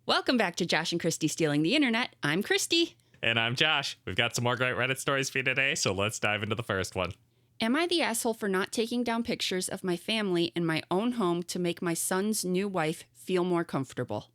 Welcome back to Josh and Kristie Stealing the Internet. I'm Kristie. And I'm Josh. We've got some more great Reddit stories for you today, so let's dive into the first one. Am I the asshole for not taking down pictures of my family in my own home to make my son's new wife feel more comfortable?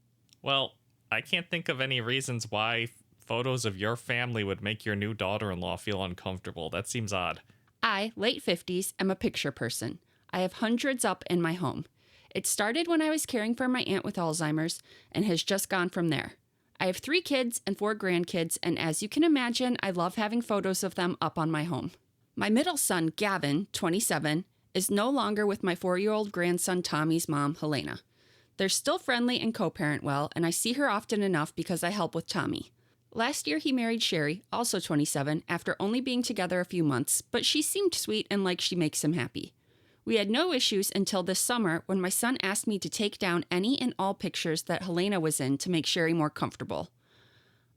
Well, I can't think of any reasons why photos of your family would make your new daughter-in-law feel uncomfortable. That seems odd. I, late 50s, am a picture person. I have hundreds up in my home. It started when I was caring for my aunt with Alzheimer's and has just gone from there. I have 3 kids and 4 grandkids, and as you can imagine, I love having photos of them up on my home. My middle son, Gavin, 27, is no longer with my 4-year-old grandson Tommy's mom, Helena. They're still friendly and co-parent well, and I see her often enough because I help with Tommy. Last year, he married Sherry, also 27, after only being together a few months, but she seemed sweet and like she makes him happy. We had no issues until this summer when my son asked me to take down any and all pictures that Helena was in to make Sherry more comfortable.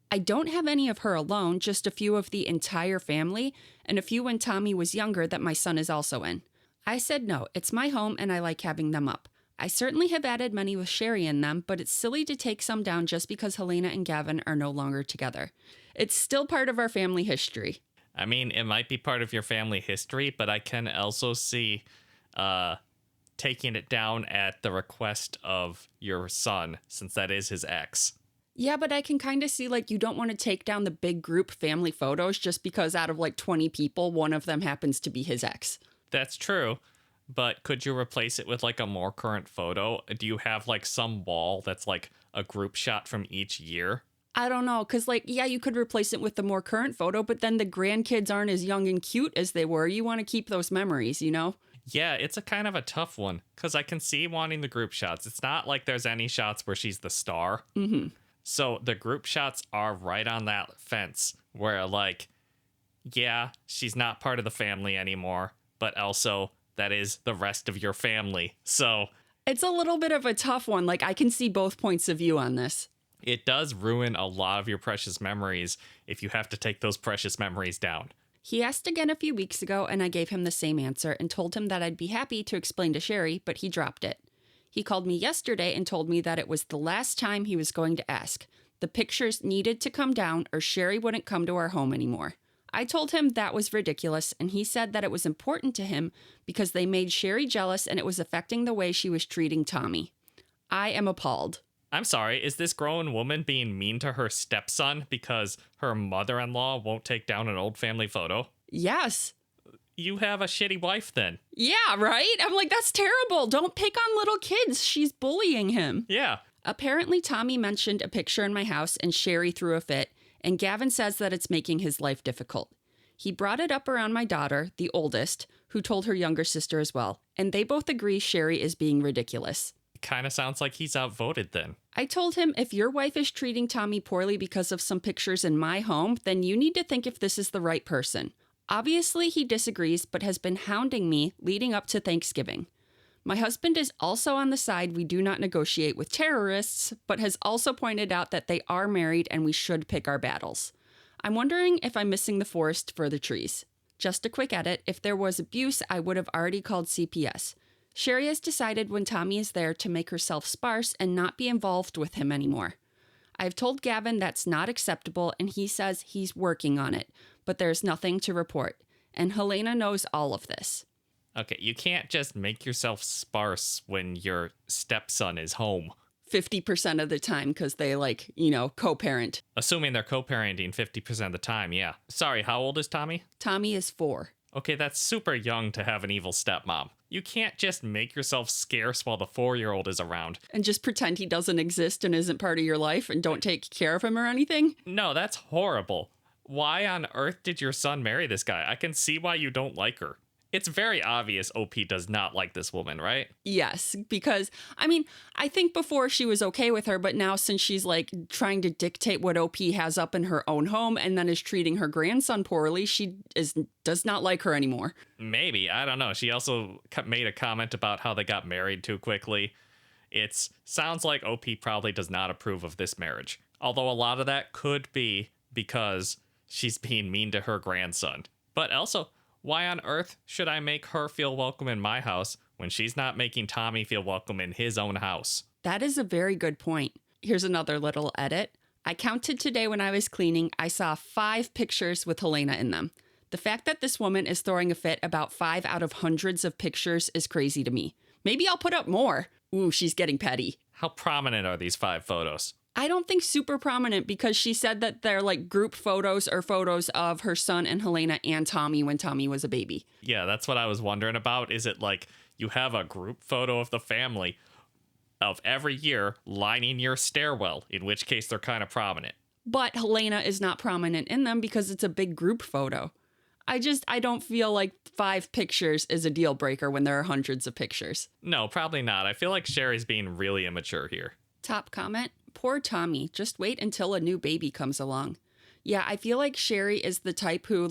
I don't have any of her alone, just a few of the entire family, and a few when Tommy was younger that my son is also in. I said no, it's my home and I like having them up. I certainly have added many with Sherry in them, but it's silly to take some down just because Helena and Gavin are no longer together. It's still part of our family history. I mean, it might be part of your family history, but I can also see taking it down at the request of your son, since that is his ex. Yeah, but I can kind of see, like, you don't want to take down the big group family photos just because out of, 20 people, one of them happens to be his ex. That's true, but could you replace it with, a more current photo? Do you have, some wall that's, a group shot from each year? I don't know, because, you could replace it with the more current photo, but then the grandkids aren't as young and cute as they were. You want to keep those memories, you know? Yeah, it's a kind of a tough one, because I can see wanting the group shots. It's not like there's any shots where she's the star. Mm-hmm. So the group shots are right on that fence where, yeah, she's not part of the family anymore, but also that is the rest of your family. So it's a little bit of a tough one. I can see both points of view on this. It does ruin a lot of your precious memories if you have to take those precious memories down. He asked again a few weeks ago, and I gave him the same answer and told him that I'd be happy to explain to Sherry, but he dropped it. He called me yesterday and told me that it was the last time he was going to ask. The pictures needed to come down or Sherry wouldn't come to our home anymore. I told him that was ridiculous, and he said that it was important to him because they made Sherry jealous and it was affecting the way she was treating Tommy. I am appalled. I'm sorry, is this grown woman being mean to her stepson because her mother-in-law won't take down an old family photo? Yes. You have a shitty wife then. Yeah, right? I'm like, that's terrible. Don't pick on little kids. She's bullying him. Yeah. Apparently, Tommy mentioned a picture in my house and Sherry threw a fit, and Gavin says that it's making his life difficult. He brought it up around my daughter, the oldest, who told her younger sister as well, and they both agree Sherry is being ridiculous. Kind of sounds like he's outvoted then. I told him if your wife is treating Tommy poorly because of some pictures in my home, then you need to think if this is the right person. Obviously, he disagrees, but has been hounding me leading up to Thanksgiving. My husband is also on the side we do not negotiate with terrorists, but has also pointed out that they are married and we should pick our battles. I'm wondering if I'm missing the forest for the trees. Just a quick edit, if there was abuse, I would have already called CPS. Sherry has decided when Tommy is there to make herself sparse and not be involved with him anymore. I've told Gavin that's not acceptable and he says he's working on it, but there's nothing to report. And Helena knows all of this. Okay, you can't just make yourself sparse when your stepson is home. 50% of the time because they co-parent. Assuming they're co-parenting 50% of the time, yeah. Sorry, how old is Tommy? Tommy is 4. Okay, that's super young to have an evil stepmom. You can't just make yourself scarce while the 4-year-old is around. And just pretend he doesn't exist and isn't part of your life and don't take care of him or anything? No, that's horrible. Why on earth did your son marry this guy? I can see why you don't like her. It's very obvious OP does not like this woman, right? Yes, because, I think before she was okay with her, but now since she's, trying to dictate what OP has up in her own home and then is treating her grandson poorly, she does not like her anymore. Maybe. I don't know. She also made a comment about how they got married too quickly. It sounds like OP probably does not approve of this marriage. Although a lot of that could be because she's being mean to her grandson. But also, why on earth should I make her feel welcome in my house when she's not making Tommy feel welcome in his own house? That is a very good point. Here's another little edit. I counted today when I was cleaning. I saw 5 pictures with Helena in them. The fact that this woman is throwing a fit about 5 out of hundreds of pictures is crazy to me. Maybe I'll put up more. Ooh, she's getting petty. How prominent are these 5 photos? I don't think super prominent because she said that they're like group photos or photos of her son and Helena and Tommy when Tommy was a baby. Yeah, that's what I was wondering about. Is it like you have a group photo of the family of every year lining your stairwell, in which case they're kind of prominent? But Helena is not prominent in them because it's a big group photo. I don't feel like 5 pictures is a deal breaker when there are hundreds of pictures. No, probably not. I feel like Sherry's being really immature here. Top comment, poor Tommy, just wait until a new baby comes along. Yeah, I feel like Sherry is the type who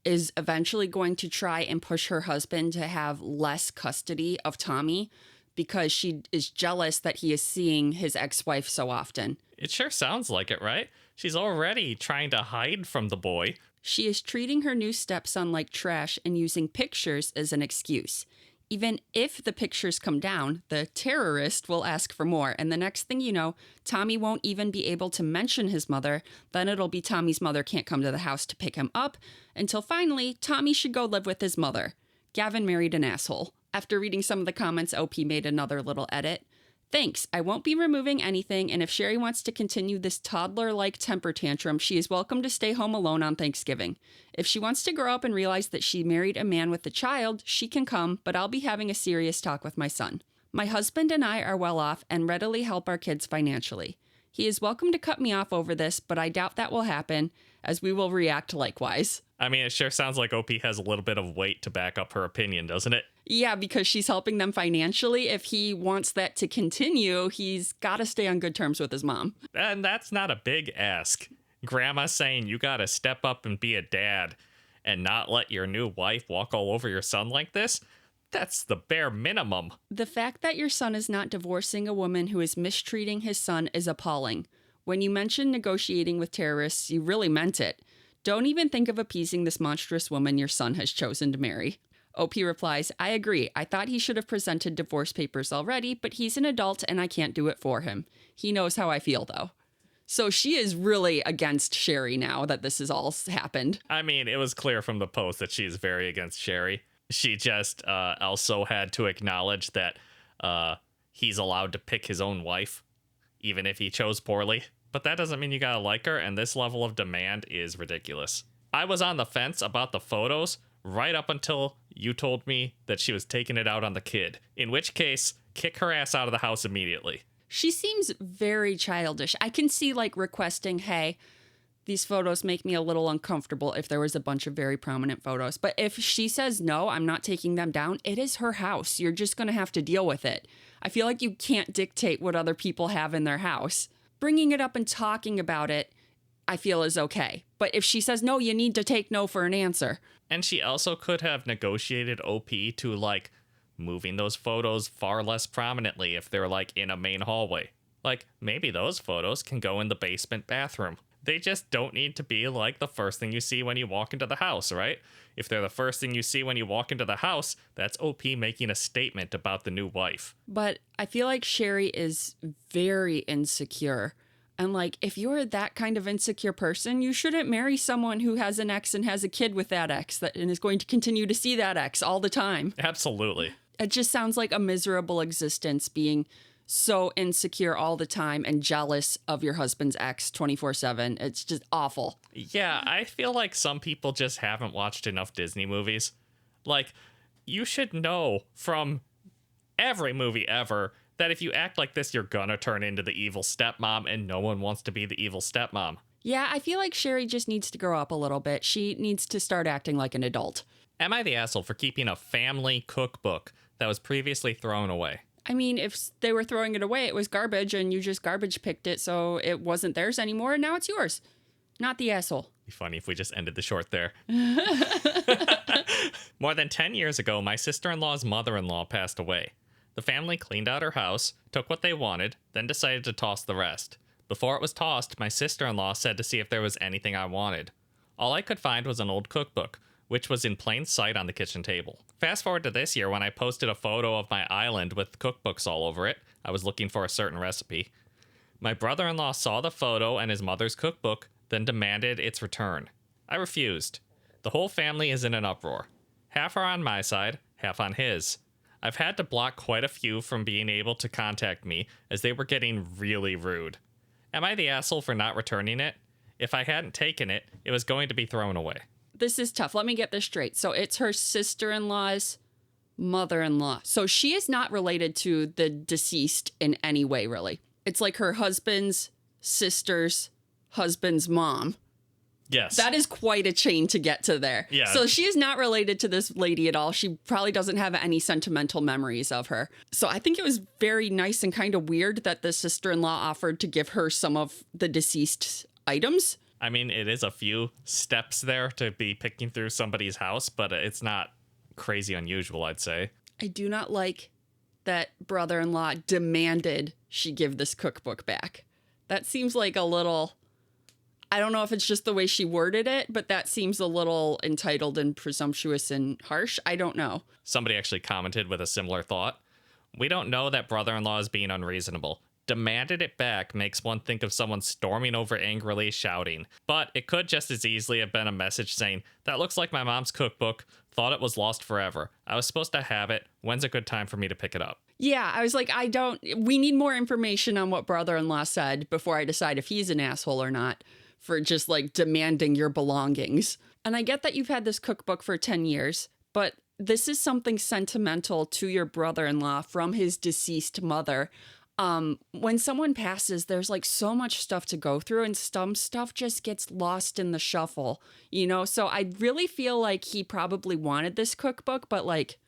is eventually going to try and push her husband to have less custody of Tommy because she is jealous that he is seeing his ex-wife so often. It sure sounds like it, right? She's already trying to hide from the boy. She is treating her new stepson like trash and using pictures as an excuse. Even if the pictures come down, the terrorist will ask for more. And the next thing you know, Tommy won't even be able to mention his mother. Then it'll be Tommy's mother can't come to the house to pick him up until finally Tommy should go live with his mother. Gavin married an asshole. After reading some of the comments, OP made another little edit. Thanks, I won't be removing anything, and if Sherry wants to continue this toddler-like temper tantrum, she is welcome to stay home alone on Thanksgiving. If she wants to grow up and realize that she married a man with a child, she can come, but I'll be having a serious talk with my son. My husband and I are well off and readily help our kids financially. He is welcome to cut me off over this, but I doubt that will happen, as we will react likewise. I mean, it sure sounds like OP has a little bit of weight to back up her opinion, doesn't it? Yeah, because she's helping them financially. If he wants that to continue, he's got to stay on good terms with his mom. And that's not a big ask. Grandma saying you got to step up and be a dad and not let your new wife walk all over your son like this? That's the bare minimum. The fact that your son is not divorcing a woman who is mistreating his son is appalling. When you mentioned negotiating with terrorists, you really meant it. Don't even think of appeasing this monstrous woman your son has chosen to marry. OP replies, I agree. I thought he should have presented divorce papers already, but he's an adult and I can't do it for him. He knows how I feel, though. So she is really against Sherry now that this has all happened. I mean, it was clear from the post that she's very against Sherry. She just also had to acknowledge that he's allowed to pick his own wife, even if he chose poorly. But that doesn't mean you gotta like her, and this level of demand is ridiculous. I was on the fence about the photos right up until you told me that she was taking it out on the kid, in which case, kick her ass out of the house immediately. She seems very childish. I can see requesting, hey, these photos make me a little uncomfortable if there was a bunch of very prominent photos. But if she says, no, I'm not taking them down, it is her house. You're just going to have to deal with it. I feel like you can't dictate what other people have in their house. Bringing it up and talking about it, I feel is okay. But if she says, no, you need to take no for an answer. And she also could have negotiated OP to, moving those photos far less prominently if they're, in a main hallway. Maybe those photos can go in the basement bathroom. They just don't need to be, the first thing you see when you walk into the house, right? If they're the first thing you see when you walk into the house, that's OP making a statement about the new wife. But I feel like Sherry is very insecure. And if you're that kind of insecure person, you shouldn't marry someone who has an ex and has a kid with that ex and is going to continue to see that ex all the time. Absolutely. It just sounds like a miserable existence, being so insecure all the time and jealous of your husband's ex 24/7. It's just awful. Yeah, I feel like some people just haven't watched enough Disney movies. You should know from every movie ever that if you act like this, you're gonna turn into the evil stepmom, and no one wants to be the evil stepmom. Yeah, I feel like Sherry just needs to grow up a little bit. She needs to start acting like an adult. Am I the asshole for keeping a family cookbook that was previously thrown away? I mean, if they were throwing it away, it was garbage, and you just garbage picked it, so it wasn't theirs anymore, and now it's yours. Not the asshole. It'd be funny if we just ended the short there. More than 10 years ago, my sister-in-law's mother-in-law passed away. The family cleaned out her house, took what they wanted, then decided to toss the rest. Before it was tossed, my sister-in-law said to see if there was anything I wanted. All I could find was an old cookbook, which was in plain sight on the kitchen table. Fast forward to this year when I posted a photo of my island with cookbooks all over it. I was looking for a certain recipe. My brother-in-law saw the photo and his mother's cookbook, then demanded its return. I refused. The whole family is in an uproar. Half are on my side, half on his. I've had to block quite a few from being able to contact me as they were getting really rude. Am I the asshole for not returning it? If I hadn't taken it, it was going to be thrown away. This is tough. Let me get this straight. So it's her sister-in-law's mother-in-law. So she is not related to the deceased in any way, really. It's like her husband's sister's husband's mom. Yes. That is quite a chain to get to there. Yeah. So she is not related to this lady at all. She probably doesn't have any sentimental memories of her. So I think it was very nice and kind of weird that the sister-in-law offered to give her some of the deceased items. I mean, it is a few steps there to be picking through somebody's house, but it's not crazy unusual, I'd say. I do not like that brother-in-law demanded she give this cookbook back. That seems like a little... I don't know if it's just the way she worded it, but that seems a little entitled and presumptuous and harsh. I don't know. Somebody actually commented with a similar thought. We don't know that brother-in-law is being unreasonable. Demanded it back makes one think of someone storming over angrily shouting. But it could just as easily have been a message saying, that looks like my mom's cookbook. Thought it was lost forever. I was supposed to have it. When's a good time for me to pick it up? Yeah, I was like, we need more information on what brother-in-law said before I decide if he's an asshole or not for just like demanding your belongings. And I get that you've had this cookbook for 10 years, but this is something sentimental to your brother-in-law from his deceased mother. When someone passes, there's like so much stuff to go through and some stuff just gets lost in the shuffle, you know? So I really feel like he probably wanted this cookbook, but like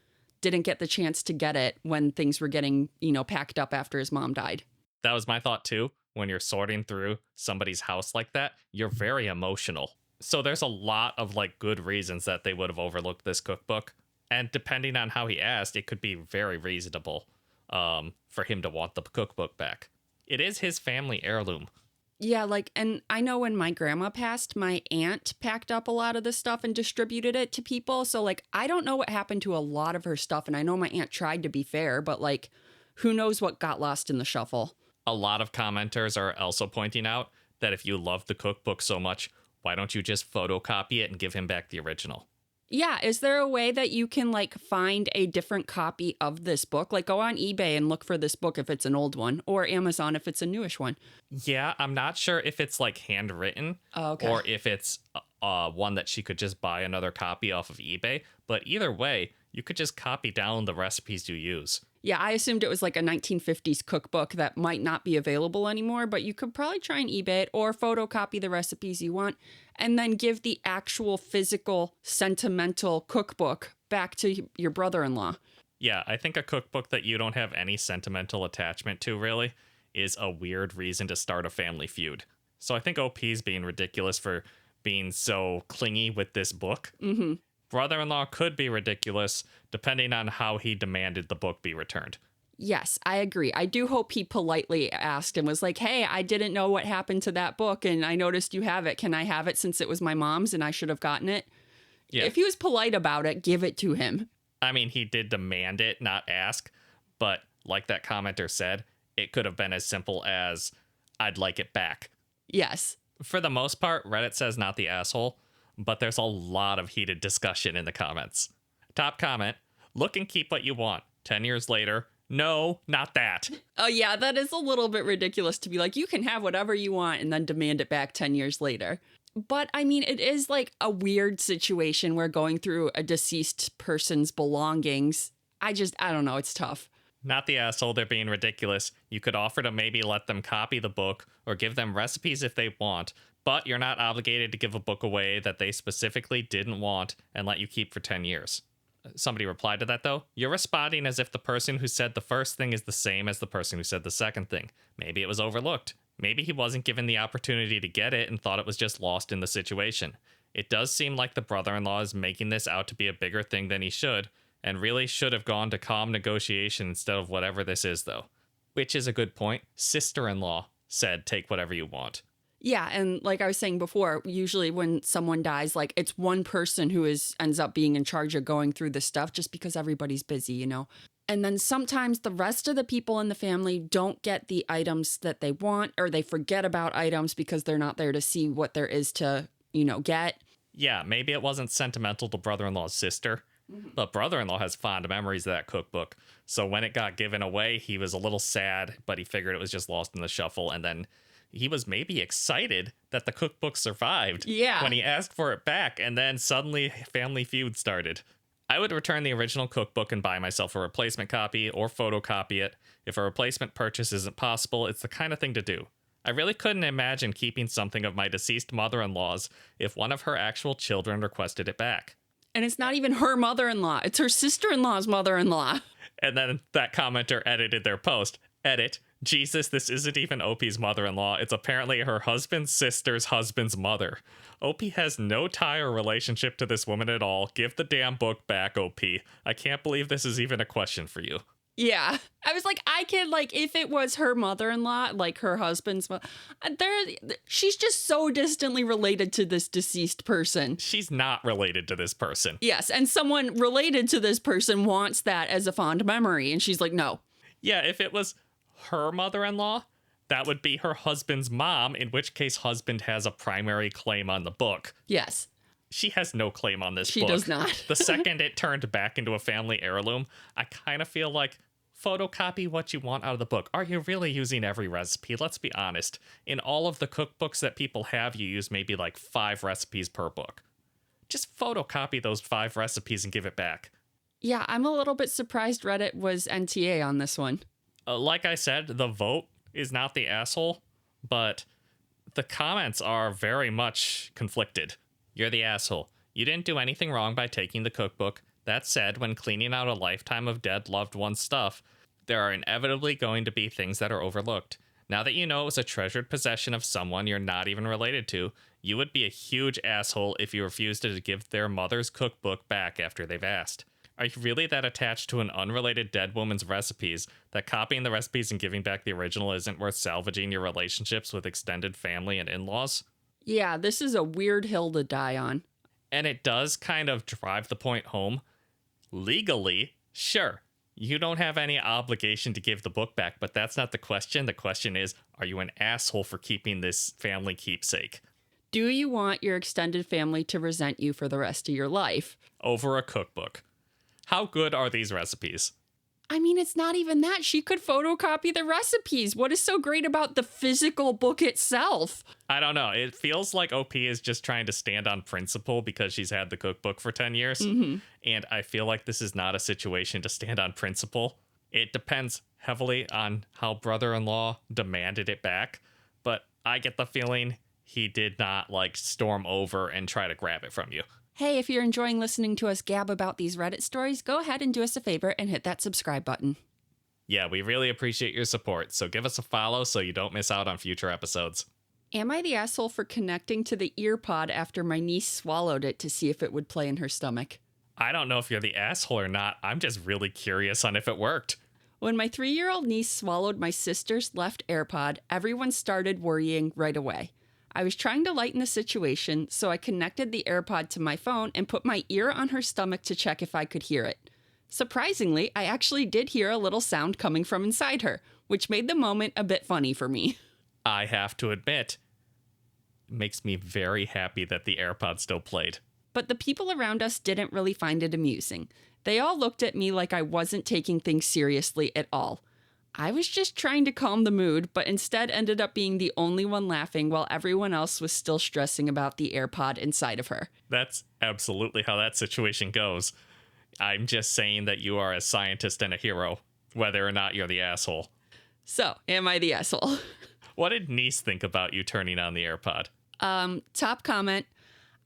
didn't get the chance to get it when things were getting, packed up after his mom died. That was my thought too. When you're sorting through somebody's house like that, you're very emotional. So there's a lot of like good reasons that they would have overlooked this cookbook. And depending on how he asked, it could be very reasonable for him to want the cookbook back. It is his family heirloom. Yeah, and I know when my grandma passed, my aunt packed up a lot of the stuff and distributed it to people. So I don't know what happened to a lot of her stuff. And I know my aunt tried to be fair, but who knows what got lost in the shuffle. A lot of commenters are also pointing out that if you love the cookbook so much, why don't you just photocopy it and give him back the original? Yeah, is there a way that you can find a different copy of this book? Go on eBay and look for this book if it's an old one, or Amazon if it's a newish one. Yeah, I'm not sure if it's handwritten or if it's one that she could just buy another copy off of eBay. But either way, you could just copy down the recipes you use. Yeah, I assumed it was a 1950s cookbook that might not be available anymore, but you could probably try and eBay it or photocopy the recipes you want and then give the actual physical sentimental cookbook back to your brother-in-law. Yeah, I think a cookbook that you don't have any sentimental attachment to really is a weird reason to start a family feud. So I think OP's being ridiculous for being so clingy with this book. Mm-hmm. Brother-in-law could be ridiculous depending on how he demanded the book be returned. Yes, I agree. I do hope he politely asked and was like, hey, I didn't know what happened to that book and I noticed you have it. Can I have it since it was my mom's and I should have gotten it? Yeah. If he was polite about it, give it to him. I mean, he did demand it, not ask. But like that commenter said, it could have been as simple as, I'd like it back. Yes. For the most part, Reddit says not the asshole, but there's a lot of heated discussion in the comments. Top comment, look and keep what you want. 10 years later, no, not that. Oh, yeah, that is a little bit ridiculous to be like, you can have whatever you want and then demand it back 10 years later. But I mean, it is a weird situation where going through a deceased person's belongings. I don't know. It's tough. Not the asshole, they're being ridiculous. You could offer to maybe let them copy the book or give them recipes if they want, but you're not obligated to give a book away that they specifically didn't want and let you keep for 10 years. Somebody replied to that, though. You're responding as if the person who said the first thing is the same as the person who said the second thing. Maybe it was overlooked. Maybe he wasn't given the opportunity to get it and thought it was just lost in the situation. It does seem like the brother-in-law is making this out to be a bigger thing than he should, and really should have gone to calm negotiation instead of whatever this is, though. Which is a good point. Sister-in-law said, take whatever you want. Yeah, and like I was saying before, usually when someone dies, it's one person who ends up being in charge of going through this stuff just because everybody's busy, And then sometimes the rest of the people in the family don't get the items that they want, or they forget about items because they're not there to see what there is to, get. Yeah, maybe it wasn't sentimental to brother-in-law's sister, but brother-in-law has fond memories of that cookbook. So when it got given away, he was a little sad, but he figured it was just lost in the shuffle. And then he was maybe excited that the cookbook survived when he asked for it back. And then suddenly Family Feud started. I would return the original cookbook and buy myself a replacement copy or photocopy it. If a replacement purchase isn't possible, it's the kind of thing to do. I really couldn't imagine keeping something of my deceased mother-in-law's if one of her actual children requested it back. And it's not even her mother-in-law. It's her sister-in-law's mother-in-law. And then that commenter edited their post. Edit. Jesus, this isn't even OP's mother-in-law. It's apparently her husband's sister's husband's mother. OP has no tie or relationship to this woman at all. Give the damn book back, OP. I can't believe this is even a question for you. Yeah. I was like, I could, if it was her mother-in-law, her husband's mother, she's just so distantly related to this deceased person. She's not related to this person. Yes, and someone related to this person wants that as a fond memory, and she's like, no. Yeah, if it was her mother-in-law, that would be her husband's mom, in which case husband has a primary claim on the book. Yes. She has no claim on this book. She does not. The second it turned back into a family heirloom, I kind of feel like photocopy what you want out of the book. Are you really using every recipe? Let's be honest. In all of the cookbooks that people have, you use maybe 5 recipes per book. Just photocopy those 5 recipes and give it back. Yeah, I'm a little bit surprised Reddit was NTA on this one. Like I said, the vote is not the asshole, but the comments are very much conflicted. You're the asshole. You didn't do anything wrong by taking the cookbook. That said, when cleaning out a lifetime of dead loved one's stuff, there are inevitably going to be things that are overlooked. Now that you know it was a treasured possession of someone you're not even related to, you would be a huge asshole if you refused to give their mother's cookbook back after they've asked. Are you really that attached to an unrelated dead woman's recipes that copying the recipes and giving back the original isn't worth salvaging your relationships with extended family and in-laws? Yeah, this is a weird hill to die on. And it does kind of drive the point home. Legally, sure, you don't have any obligation to give the book back, but that's not the question. The question is, are you an asshole for keeping this family keepsake? Do you want your extended family to resent you for the rest of your life? Over a cookbook. How good are these recipes? I mean, it's not even that. She could photocopy the recipes. What is so great about the physical book itself? I don't know. It feels like OP is just trying to stand on principle because she's had the cookbook for 10 years. Mm-hmm. And I feel like this is not a situation to stand on principle. It depends heavily on how brother-in-law demanded it back. But I get the feeling he did not storm over and try to grab it from you. Hey, if you're enjoying listening to us gab about these Reddit stories, go ahead and do us a favor and hit that subscribe button. Yeah, we really appreciate your support, so give us a follow so you don't miss out on future episodes. Am I the asshole for connecting to the ear pod after my niece swallowed it to see if it would play in her stomach? I don't know if you're the asshole or not. I'm just really curious on if it worked. When my 3-year-old niece swallowed my sister's left AirPod, everyone started worrying right away. I was trying to lighten the situation, so I connected the AirPod to my phone and put my ear on her stomach to check if I could hear it. Surprisingly, I actually did hear a little sound coming from inside her, which made the moment a bit funny for me. I have to admit, it makes me very happy that the AirPod still played. But the people around us didn't really find it amusing. They all looked at me like I wasn't taking things seriously at all. I was just trying to calm the mood, but instead ended up being the only one laughing while everyone else was still stressing about the AirPod inside of her. That's absolutely how that situation goes. I'm just saying that you are a scientist and a hero, whether or not you're the asshole. So, am I the asshole? What did niece think about you turning on the AirPod? Top comment.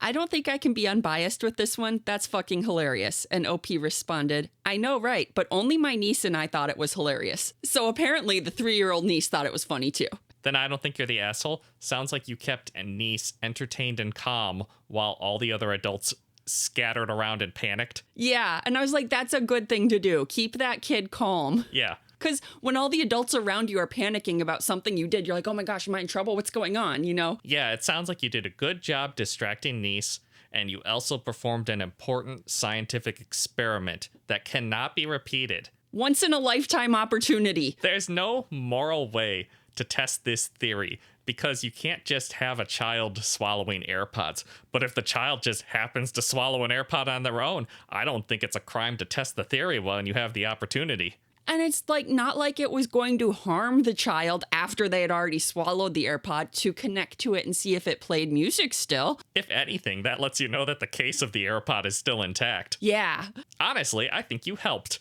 I don't think I can be unbiased with this one. That's fucking hilarious. And OP responded, I know, right, but only my niece and I thought it was hilarious. So apparently the 3-year-old niece thought it was funny too. Then I don't think you're the asshole. Sounds like you kept a niece entertained and calm while all the other adults scattered around and panicked. Yeah, and I was like, that's a good thing to do. Keep that kid calm. Yeah. Because when all the adults around you are panicking about something you did, you're like, oh my gosh, am I in trouble? What's going on, you know? Yeah, it sounds like you did a good job distracting niece, and you also performed an important scientific experiment that cannot be repeated. Once in a lifetime opportunity. There's no moral way to test this theory because you can't just have a child swallowing AirPods. But if the child just happens to swallow an AirPod on their own, I don't think it's a crime to test the theory when you have the opportunity. And it's like not like it was going to harm the child after they had already swallowed the AirPod to connect to it and see if it played music still. If anything, that lets you know that the case of the AirPod is still intact. Yeah. Honestly, I think you helped.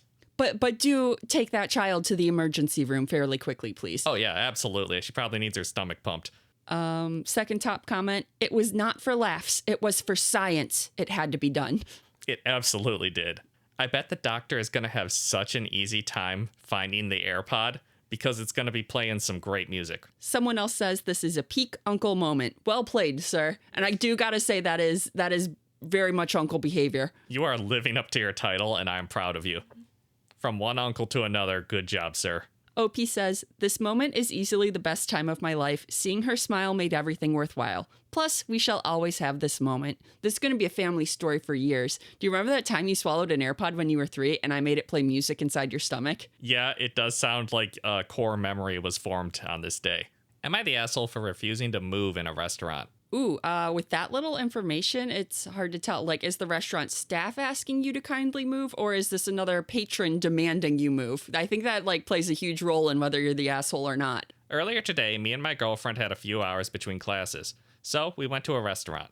But do take that child to the emergency room fairly quickly, please. Oh, yeah, absolutely. She probably needs her stomach pumped. Second top comment, it was not for laughs. It was for science. It had to be done. It absolutely did. I bet the doctor is going to have such an easy time finding the AirPod because it's going to be playing some great music. Someone else says this is a peak uncle moment. Well played, sir. And I do got to say that is very much uncle behavior. You are living up to your title, and I'm proud of you. From one uncle to another, good job, sir. OP says, this moment is easily the best time of my life. Seeing her smile made everything worthwhile. Plus, we shall always have this moment. This is going to be a family story for years. Do you remember that time you swallowed an AirPod when you were 3 and I made it play music inside your stomach? Yeah, it does sound like a core memory was formed on this day. Am I the asshole for refusing to move in a restaurant? Ooh, with that little information, it's hard to tell. Like, is the restaurant staff asking you to kindly move, or is this another patron demanding you move? I think that, like, plays a huge role in whether you're the asshole or not. Earlier today, me and my girlfriend had a few hours between classes, so we went to a restaurant.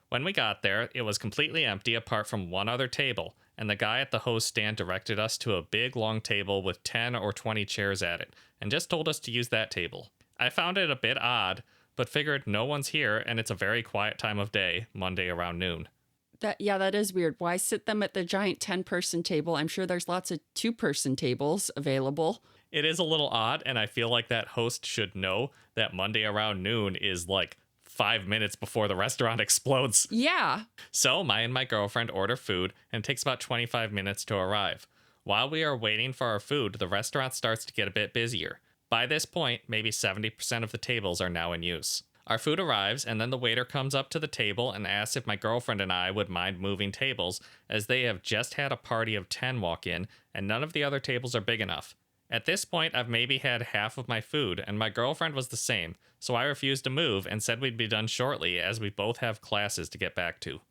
When we got there, it was completely empty apart from one other table, and the guy at the host stand directed us to a big, long table with 10 or 20 chairs at it, and just told us to use that table. I found it a bit odd, but figured no one's here and it's a very quiet time of day, Monday around noon. That is weird. Why sit them at the giant 10-person table? I'm sure there's lots of 2-person tables available. It is a little odd, and I feel like that host should know that Monday around noon is like 5 minutes before the restaurant explodes. Yeah. So my and my girlfriend order food, and it takes about 25 minutes to arrive. While we are waiting for our food, the restaurant starts to get a bit busier. By this point, maybe 70% of the tables are now in use. Our food arrives, and then the waiter comes up to the table and asks if my girlfriend and I would mind moving tables, as they have just had a party of 10 walk in, and none of the other tables are big enough. At this point, I've maybe had half of my food, and my girlfriend was the same, so I refused to move and said we'd be done shortly, as we both have classes to get back to.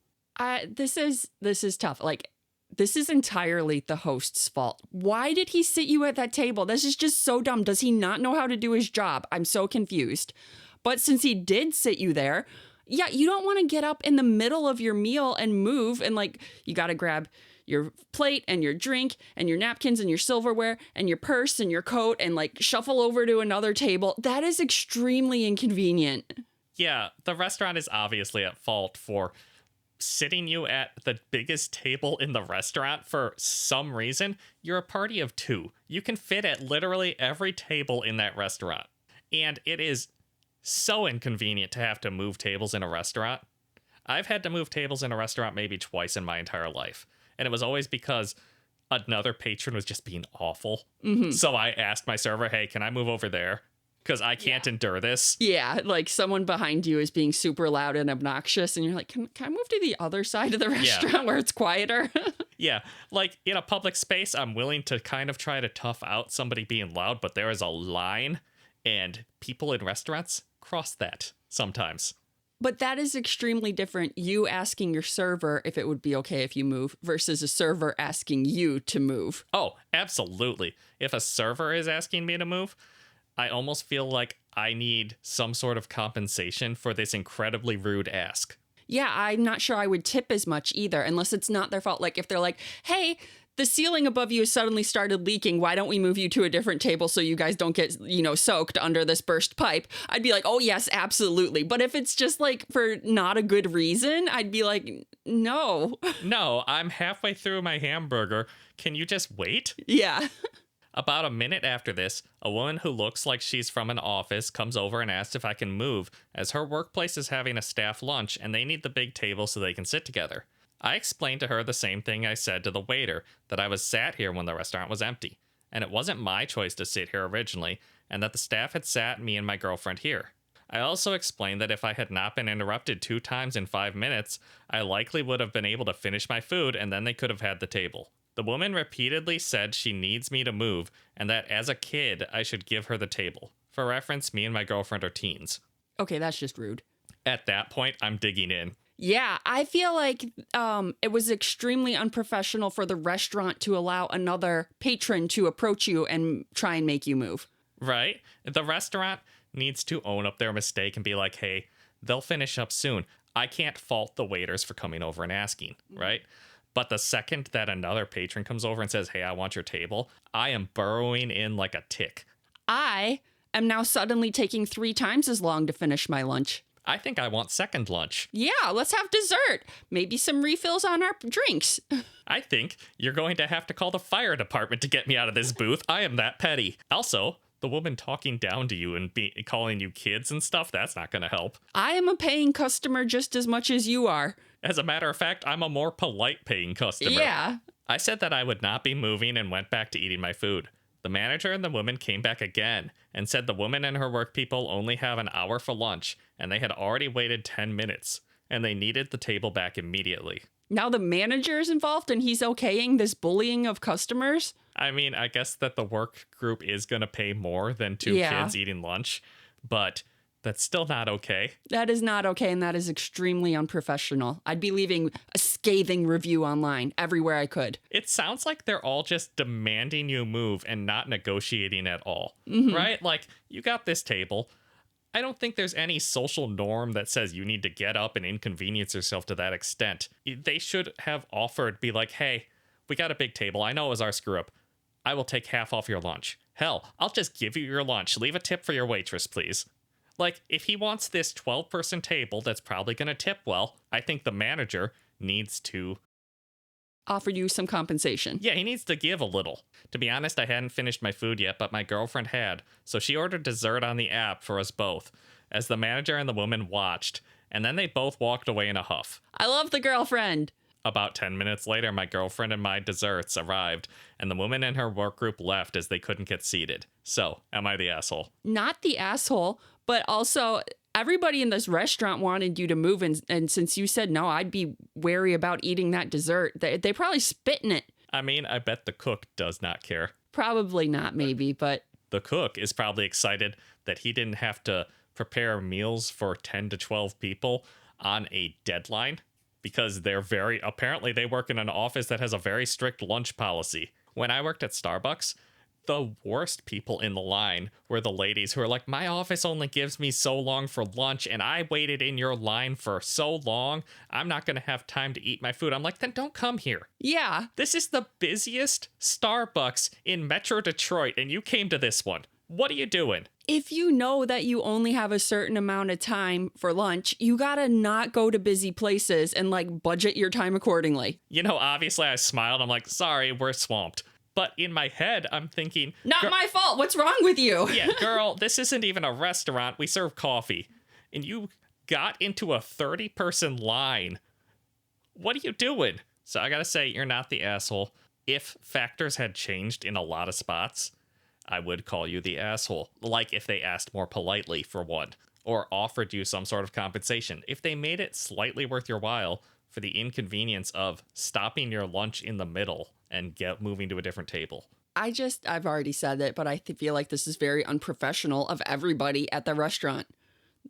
This is tough. Like, this is entirely the host's fault. Why did he sit you at that table? This is just so dumb. Does he not know how to do his job? I'm so confused. But since he did sit you there, yeah, you don't want to get up in the middle of your meal and move. And like, you got to grab your plate and your drink and your napkins and your silverware and your purse and your coat and like shuffle over to another table. That is extremely inconvenient. Yeah, the restaurant is obviously at fault for sitting you at the biggest table in the restaurant for some reason. You're a party of 2. You can fit at literally every table in that restaurant. And it is so inconvenient to have to move tables in a restaurant. I've had to move tables in a restaurant maybe twice in my entire life. And it was always because another patron was just being awful. Mm-hmm. So I asked my server, hey, can I move over there? Because I can't endure this. Yeah, like someone behind you is being super loud and obnoxious, and you're like, can I move to the other side of the restaurant where it's quieter? Yeah, like in a public space, I'm willing to kind of try to tough out somebody being loud, but there is a line, and people in restaurants cross that sometimes. But that is extremely different. You asking your server if it would be okay if you move versus a server asking you to move. Oh, absolutely. If a server is asking me to move, I almost feel like I need some sort of compensation for this incredibly rude ask. Yeah, I'm not sure I would tip as much either, unless it's not their fault. Like if they're like, hey, the ceiling above you suddenly started leaking. Why don't we move you to a different table so you guys don't get, soaked under this burst pipe? I'd be like, oh, yes, absolutely. But if it's just like for not a good reason, I'd be like, no. No, I'm halfway through my hamburger. Can you just wait? Yeah. About a minute after this, a woman who looks like she's from an office comes over and asks if I can move, as her workplace is having a staff lunch and they need the big table so they can sit together. I explained to her the same thing I said to the waiter, that I was sat here when the restaurant was empty, and it wasn't my choice to sit here originally, and that the staff had sat me and my girlfriend here. I also explained that if I had not been interrupted 2 times in 5 minutes, I likely would have been able to finish my food and then they could have had the table. The woman repeatedly said she needs me to move and that as a kid, I should give her the table. For reference, me and my girlfriend are teens. Okay, that's just rude. At that point, I'm digging in. Yeah, I feel like it was extremely unprofessional for the restaurant to allow another patron to approach you and try and make you move. Right? The restaurant needs to own up their mistake and be like, hey, they'll finish up soon. I can't fault the waiters for coming over and asking, right? But the second that another patron comes over and says, hey, I want your table, I am burrowing in like a tick. I am now suddenly taking 3 times as long to finish my lunch. I think I want second lunch. Yeah, let's have dessert. Maybe some refills on our drinks. I think you're going to have to call the fire department to get me out of this booth. I am that petty. Also, the woman talking down to you and calling you kids and stuff, that's not going to help. I am a paying customer just as much as you are. As a matter of fact, I'm a more polite paying customer. Yeah. I said that I would not be moving and went back to eating my food. The manager and the woman came back again and said the woman and her work people only have an hour for lunch, and they had already waited 10 minutes, and they needed the table back immediately. Now the manager is involved and he's okaying this bullying of customers? I mean, I guess that the work group is going to pay more than 2 kids eating lunch, but that's still not okay. That is not okay, and that is extremely unprofessional. I'd be leaving a scathing review online everywhere I could. It sounds like they're all just demanding you move and not negotiating at all, right? Like, you got this table. I don't think there's any social norm that says you need to get up and inconvenience yourself to that extent. They should have offered, be like, hey, we got a big table. I know it was our screw up. I will take half off your lunch. Hell, I'll just give you your lunch. Leave a tip for your waitress, please. Like, if he wants this 12-person table that's probably going to tip well, I think the manager needs to offer you some compensation. Yeah, he needs to give a little. To be honest, I hadn't finished my food yet, but my girlfriend had, so she ordered dessert on the app for us both, as the manager and the woman watched, and then they both walked away in a huff. I love the girlfriend. About 10 minutes later, my girlfriend and my desserts arrived, and the woman and her work group left as they couldn't get seated. So, am I the asshole? Not the asshole, but also everybody in this restaurant wanted you to move, and since you said no, I'd be wary about eating that dessert. They probably spit in it. I mean, I bet the cook does not care. Probably not, maybe, but... The cook is probably excited that he didn't have to prepare meals for 10 to 12 people on a deadline, because apparently they work in an office that has a very strict lunch policy. When I worked at Starbucks, the worst people in the line were the ladies who are like, my office only gives me so long for lunch and I waited in your line for so long, I'm not going to have time to eat my food. I'm like, then don't come here. Yeah. This is the busiest Starbucks in Metro Detroit and you came to this one. What are you doing? If you know that you only have a certain amount of time for lunch, you gotta not go to busy places and like budget your time accordingly. You know, obviously I smiled. I'm like, sorry, we're swamped. But in my head, I'm thinking... Not my fault. What's wrong with you? Yeah, girl, this isn't even a restaurant. We serve coffee. And you got into a 30-person line. What are you doing? So I gotta say, you're not the asshole. If factors had changed in a lot of spots, I would call you the asshole. Like if they asked more politely, for one. Or offered you some sort of compensation. If they made it slightly worth your while for the inconvenience of stopping your lunch in the middle and moving to a different table. I've already said it, but I feel like this is very unprofessional of everybody at the restaurant.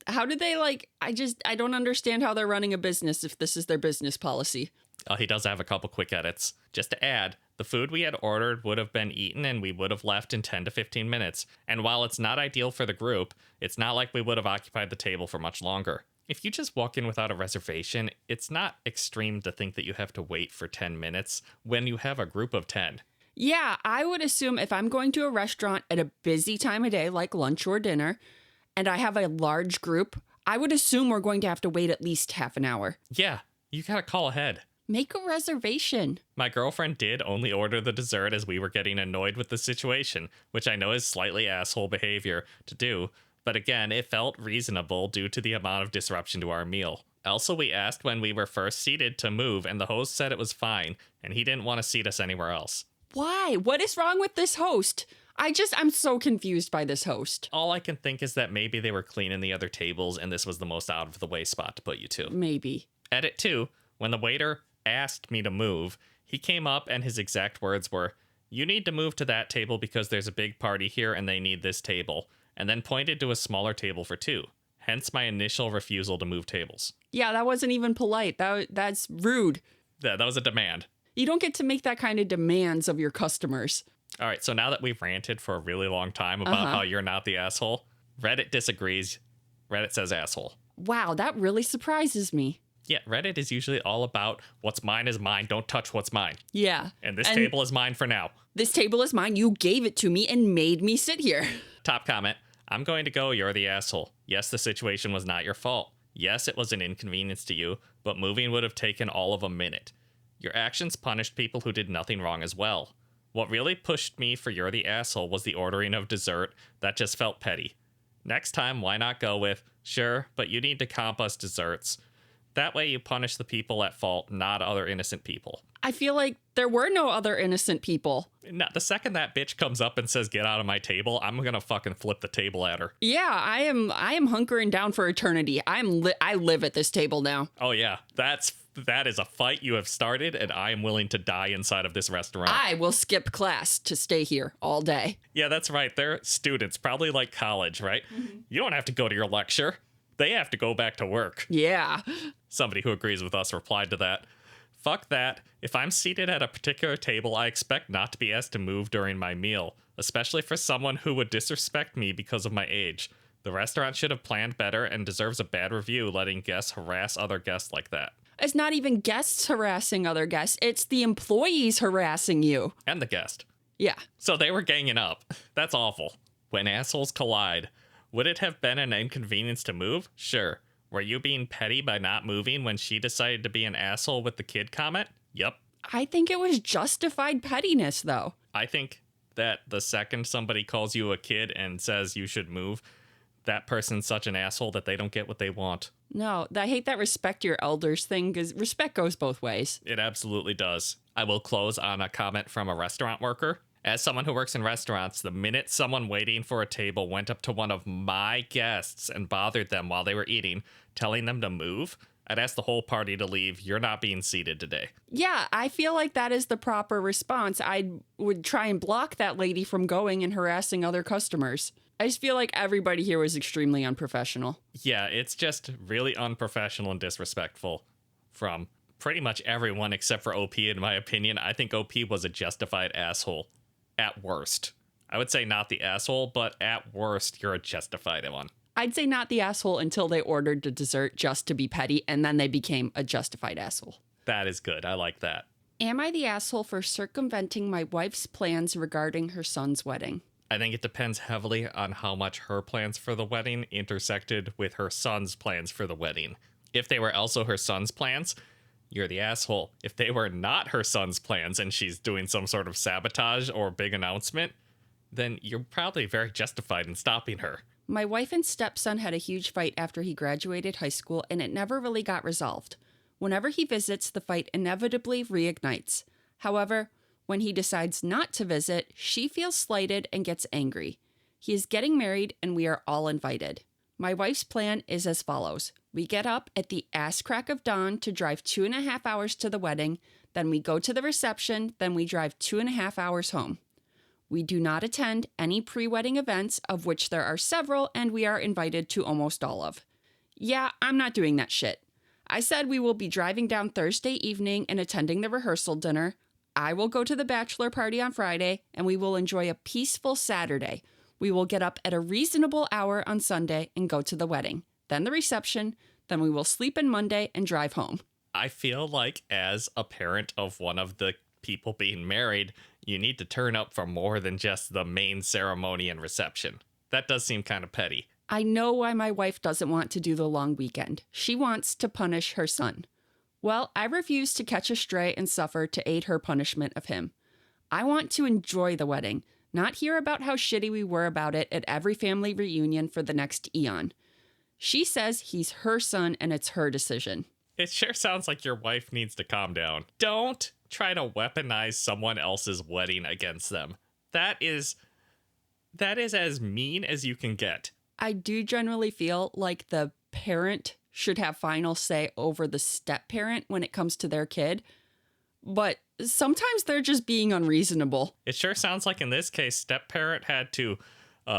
How did they I don't understand how they're running a business if this is their business policy. He does have a couple quick edits. Just to add, the food we had ordered would have been eaten and we would have left in 10 to 15 minutes. And while it's not ideal for the group, it's not like we would have occupied the table for much longer. If you just walk in without a reservation, it's not extreme to think that you have to wait for 10 minutes when you have a group of 10. Yeah, I would assume if I'm going to a restaurant at a busy time of day, like lunch or dinner, and I have a large group, I would assume we're going to have to wait at least half an hour. Yeah, you gotta call ahead. Make a reservation. My girlfriend did only order the dessert as we were getting annoyed with the situation, which I know is slightly asshole behavior to do. But again, it felt reasonable due to the amount of disruption to our meal. Also, we asked when we were first seated to move, and the host said it was fine, and he didn't want to seat us anywhere else. Why? What is wrong with this host? I'm so confused by this host. All I can think is that maybe they were cleaning the other tables, and this was the most out-of-the-way spot to put you to. Maybe. Edit 2, when the waiter asked me to move, He came up and his exact words were, "You need to move to that table because there's a big party here and they need this table," and then pointed to a smaller table for two. Hence my initial refusal to move tables. Yeah, that wasn't even polite. That's rude. That was a demand. You don't get to make that kind of demands of your customers. All right, so now that we've ranted for a really long time about how you're not the asshole, Reddit disagrees. Reddit says asshole. Wow, that really surprises me. Yeah, Reddit is usually all about what's mine is mine, don't touch what's mine. Yeah. And this table is mine for now. This table is mine. You gave it to me and made me sit here. Top comment. I'm going to go, you're the asshole. Yes, the situation was not your fault. Yes, it was an inconvenience to you, but moving would have taken all of a minute. Your actions punished people who did nothing wrong as well. What really pushed me for you're the asshole was the ordering of dessert. That just felt petty. Next time, why not go with, sure, but you need to comp us desserts. That way you punish the people at fault, not other innocent people. I feel like there were no other innocent people. Now, the second that bitch comes up and says, get out of my table, I'm gonna fucking flip the table at her. Yeah, I am hunkering down for eternity. I live at this table now. Oh yeah, that is a fight you have started, and I am willing to die inside of this restaurant. I will skip class to stay here all day. Yeah, that's right. They're students, probably like college, right? Mm-hmm. You don't have to go to your lecture. They have to go back to work. Yeah. Somebody who agrees with us replied to that. Fuck that. If I'm seated at a particular table, I expect not to be asked to move during my meal, especially for someone who would disrespect me because of my age. The restaurant should have planned better and deserves a bad review letting guests harass other guests like that. It's not even guests harassing other guests. It's the employees harassing you. And the guest. Yeah. So they were ganging up. That's awful. When assholes collide, would it have been an inconvenience to move? Sure. Were you being petty by not moving when she decided to be an asshole with the kid comment? Yep. I think it was justified pettiness, though. I think that the second somebody calls you a kid and says you should move, that person's such an asshole that they don't get what they want. No, I hate that respect your elders thing, because respect goes both ways. It absolutely does. I will close on a comment from a restaurant worker. As someone who works in restaurants, the minute someone waiting for a table went up to one of my guests and bothered them while they were eating, telling them to move, I'd ask the whole party to leave. You're not being seated today. Yeah, I feel like that is the proper response. I would try and block that lady from going and harassing other customers. I just feel like everybody here was extremely unprofessional. Yeah, it's just really unprofessional and disrespectful from pretty much everyone except for OP, in my opinion. I think OP was a justified asshole. At worst. I would say not the asshole, but at worst, you're a justified one. I'd say not the asshole until they ordered the dessert just to be petty, and then they became a justified asshole. That is good. I like that. Am I the asshole for circumventing my wife's plans regarding her son's wedding? I think it depends heavily on how much her plans for the wedding intersected with her son's plans for the wedding. If they were also her son's plans, you're the asshole. If they were not her son's plans and she's doing some sort of sabotage or big announcement, then you're probably very justified in stopping her. My wife and stepson had a huge fight after he graduated high school, and it never really got resolved. Whenever he visits, the fight inevitably reignites. However, when he decides not to visit, she feels slighted and gets angry. He is getting married, and we are all invited. My wife's plan is as follows. We get up at the ass crack of dawn to drive 2.5 hours to the wedding, then we go to the reception, then we drive 2.5 hours home. We do not attend any pre-wedding events, of which there are several, and we are invited to almost all of. Yeah, I'm not doing that shit. I said we will be driving down Thursday evening and attending the rehearsal dinner. I will go to the bachelor party on Friday, and we will enjoy a peaceful Saturday. We will get up at a reasonable hour on Sunday and go to the wedding, then the reception, then we will sleep in Monday and drive home. I feel like as a parent of one of the people being married, you need to turn up for more than just the main ceremony and reception. That does seem kind of petty. I know why my wife doesn't want to do the long weekend. She wants to punish her son. Well, I refuse to catch a stray and suffer to aid her punishment of him. I want to enjoy the wedding, not hear about how shitty we were about it at every family reunion for the next eon. She says he's her son and it's her decision. It sure sounds like your wife needs to calm down. Don't try to weaponize someone else's wedding against them. That is as mean as you can get. I do generally feel like the parent should have final say over the step-parent when it comes to their kid. But sometimes they're just being unreasonable. It sure sounds like in this case, step-parent had to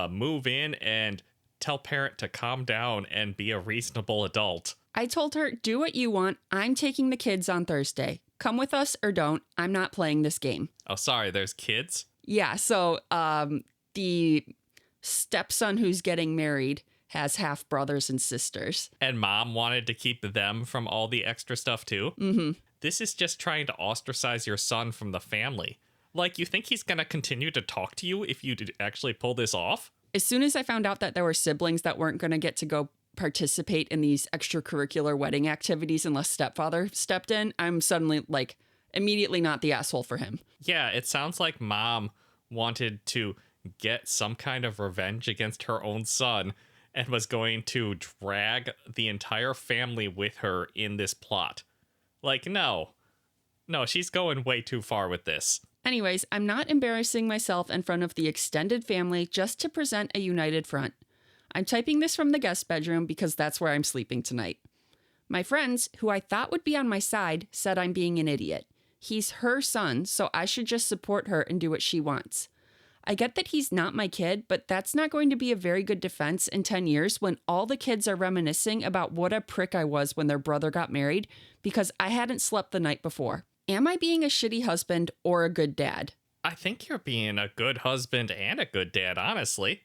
move in and tell parent to calm down and be a reasonable adult. I told her, do what you want. I'm taking the kids on Thursday. Come with us or don't. I'm not playing this game. Oh, sorry, there's kids? Yeah, so the stepson who's getting married has half brothers and sisters. And mom wanted to keep them from all the extra stuff too? Mm-hmm. This is just trying to ostracize your son from the family. Like, you think he's gonna continue to talk to you if you actually pull this off? As soon as I found out that there were siblings that weren't going to get to go participate in these extracurricular wedding activities unless stepfather stepped in, I'm suddenly, like, immediately not the asshole for him. Yeah, it sounds like mom wanted to get some kind of revenge against her own son and was going to drag the entire family with her in this plot. Like, no, she's going way too far with this. Anyways, I'm not embarrassing myself in front of the extended family just to present a united front. I'm typing this from the guest bedroom because that's where I'm sleeping tonight. My friends, who I thought would be on my side, said I'm being an idiot. He's her son, so I should just support her and do what she wants. I get that he's not my kid, but that's not going to be a very good defense in 10 years when all the kids are reminiscing about what a prick I was when their brother got married because I hadn't slept the night before. Am I being a shitty husband or a good dad? I think you're being a good husband and a good dad, honestly.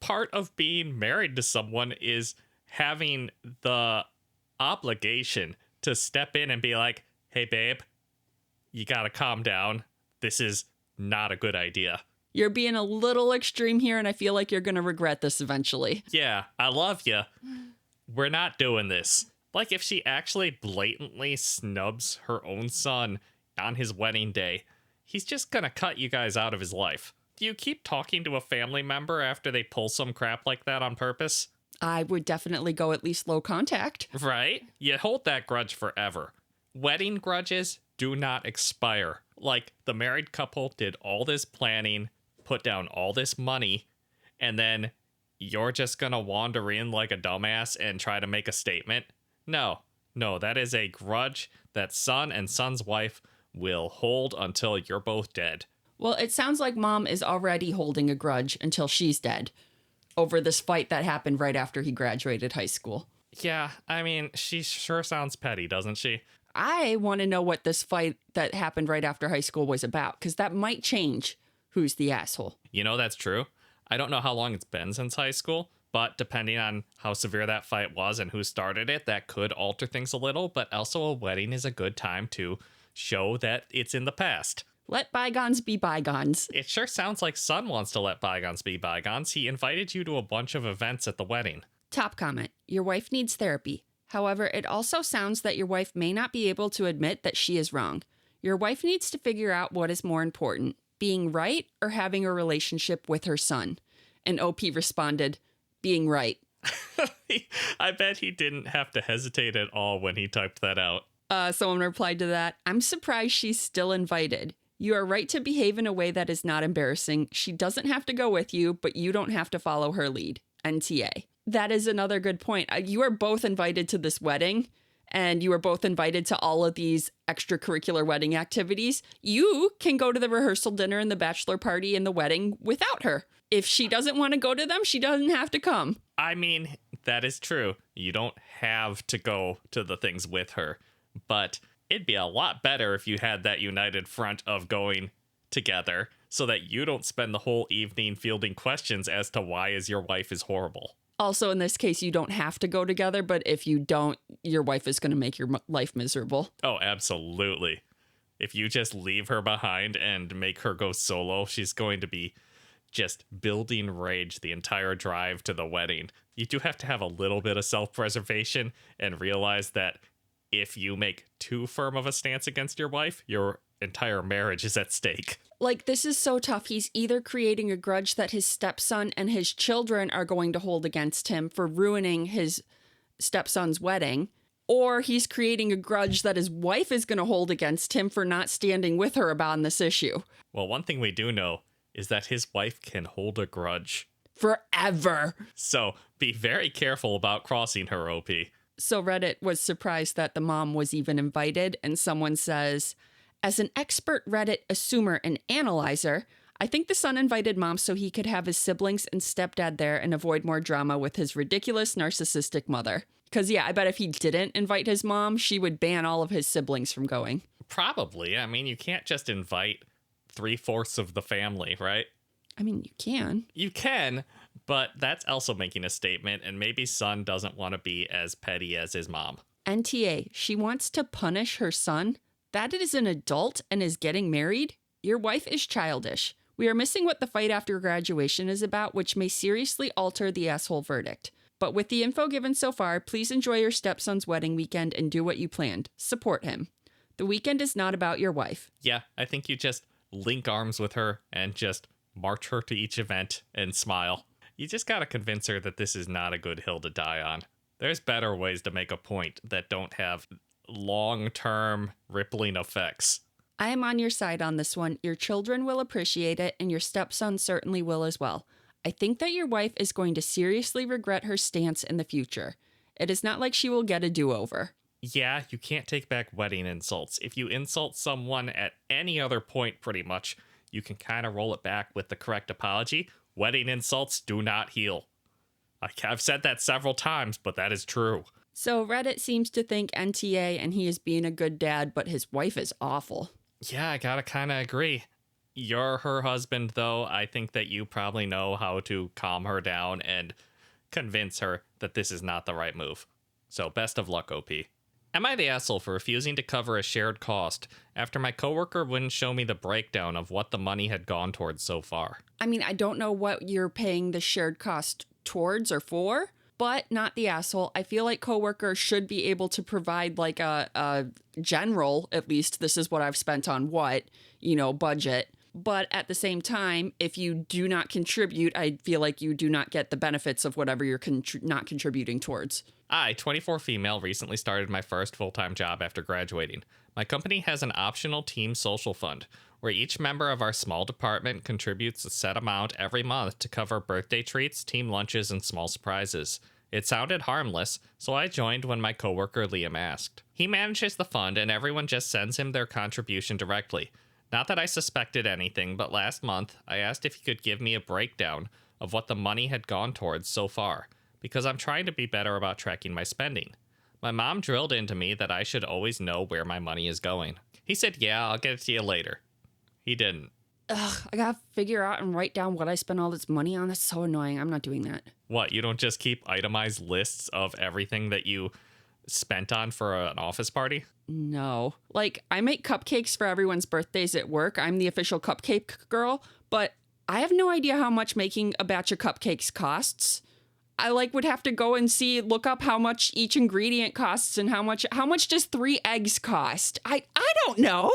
Part of being married to someone is having the obligation to step in and be like, hey, babe, you gotta calm down. This is not a good idea. You're being a little extreme here, and I feel like you're going to regret this eventually. Yeah, I love you. We're not doing this. Like, if she actually blatantly snubs her own son on his wedding day, he's just gonna cut you guys out of his life. Do you keep talking to a family member after they pull some crap like that on purpose? I would definitely go at least low contact. Right? You hold that grudge forever. Wedding grudges do not expire. Like, the married couple did all this planning, put down all this money, and then you're just gonna wander in like a dumbass and try to make a statement? No, that is a grudge that son and son's wife will hold until you're both dead. Well, it sounds like mom is already holding a grudge until she's dead over this fight that happened right after he graduated high school. Yeah, I mean, she sure sounds petty, doesn't she? I want to know what this fight that happened right after high school was about, because that might change who's the asshole. You know, that's true. I don't know how long it's been since high school, but depending on how severe that fight was and who started it, that could alter things a little. But also, a wedding is a good time to show that it's in the past. Let bygones be bygones. It sure sounds like son wants to let bygones be bygones. He invited you to a bunch of events at the wedding. Top comment. Your wife needs therapy. However, it also sounds that your wife may not be able to admit that she is wrong. Your wife needs to figure out what is more important, being right or having a relationship with her son. And OP responded, being right. I bet he didn't have to hesitate at all when he typed that out. Someone replied to that, I'm surprised she's still invited. You are right to behave in a way that is not embarrassing. She doesn't have to go with you, but you don't have to follow her lead. NTA. That is another good point. You are both invited to this wedding, and you are both invited to all of these extracurricular wedding activities. You can go to the rehearsal dinner and the bachelor party and the wedding without her. If she doesn't want to go to them, she doesn't have to come. I mean, that is true. You don't have to go to the things with her, but it'd be a lot better if you had that united front of going together so that you don't spend the whole evening fielding questions as to why your wife is horrible. Also, in this case, you don't have to go together, but if you don't, your wife is going to make your life miserable. Oh, absolutely. If you just leave her behind and make her go solo, she's going to be just building rage the entire drive to the wedding. You do have to have a little bit of self-preservation and realize that if you make too firm of a stance against your wife, your entire marriage is at stake. Like, this is so tough. He's either creating a grudge that his stepson and his children are going to hold against him for ruining his stepson's wedding, or he's creating a grudge that his wife is going to hold against him for not standing with her about this issue. Well, one thing we do know is that his wife can hold a grudge. Forever. So be very careful about crossing her, OP. So Reddit was surprised that the mom was even invited, and someone says, As an expert Reddit assumer and analyzer, I think the son invited mom so he could have his siblings and stepdad there and avoid more drama with his ridiculous narcissistic mother. Because, yeah, I bet if he didn't invite his mom, she would ban all of his siblings from going. Probably. I mean, you can't just invite 3/4 of the family, right? I mean, you can. You can, but that's also making a statement, and maybe son doesn't want to be as petty as his mom. NTA, she wants to punish her son? That is an adult and is getting married? Your wife is childish. We are missing what the fight after graduation is about, which may seriously alter the asshole verdict. But with the info given so far, please enjoy your stepson's wedding weekend and do what you planned. Support him. The weekend is not about your wife. Yeah, I think you just link arms with her and just march her to each event and smile. You just gotta convince her that this is not a good hill to die on. There's better ways to make a point that don't have long-term rippling effects. I am on your side on this one. Your children will appreciate it, and your stepson certainly will as well. I think that your wife is going to seriously regret her stance in the future. It is not like she will get a do-over. Yeah, you can't take back wedding insults. If you insult someone at any other point, pretty much, you can kind of roll it back with the correct apology. Wedding insults do not heal. I've said that several times, but that is true. So Reddit seems to think NTA and he is being a good dad, but his wife is awful. Yeah, I gotta kind of agree. You're her husband, though. I think that you probably know how to calm her down and convince her that this is not the right move. So best of luck, OP. Am I the asshole for refusing to cover a shared cost after my coworker wouldn't show me the breakdown of what the money had gone towards so far? I mean, I don't know what you're paying the shared cost towards or for, but not the asshole. I feel like coworkers should be able to provide like a general, at least this is what I've spent on what, budget. But at the same time, if you do not contribute, I feel like you do not get the benefits of whatever you're not contributing towards. I, 24 female, recently started my first full-time job after graduating. My company has an optional team social fund, where each member of our small department contributes a set amount every month to cover birthday treats, team lunches, and small surprises. It sounded harmless, so I joined when my coworker Liam asked. He manages the fund, and everyone just sends him their contribution directly. Not that I suspected anything, but last month, I asked if he could give me a breakdown of what the money had gone towards so far, because I'm trying to be better about tracking my spending. My mom drilled into me that I should always know where my money is going. He said, yeah, I'll get it to you later. He didn't. Ugh, I gotta figure out and write down what I spent all this money on. That's so annoying. I'm not doing that. What, you don't just keep itemized lists of everything that you spent on for an office party? No. Like, I make cupcakes for everyone's birthdays at work. I'm the official cupcake girl, but I have no idea how much making a batch of cupcakes costs. I would have to go and look up how much each ingredient costs and how much does 3 eggs cost? I don't know.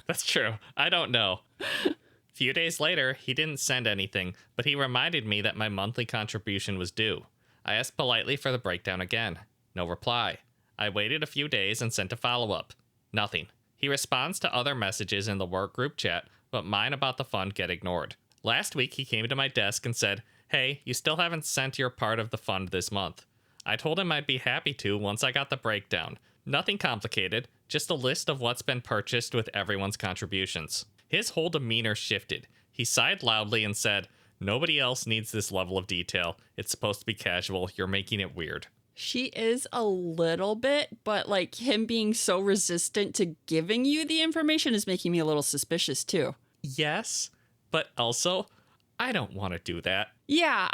That's true. I don't know. A few days later, he didn't send anything, but he reminded me that my monthly contribution was due. I asked politely for the breakdown again. No reply. I waited a few days and sent a follow-up. Nothing. He responds to other messages in the work group chat, but mine about the fund get ignored. Last week, he came to my desk and said, hey, you still haven't sent your part of the fund this month. I told him I'd be happy to once I got the breakdown. Nothing complicated, just a list of what's been purchased with everyone's contributions. His whole demeanor shifted. He sighed loudly and said, nobody else needs this level of detail. It's supposed to be casual. You're making it weird. She is a little bit, but him being so resistant to giving you the information is making me a little suspicious too. Yes, but also, I don't want to do that. Yeah,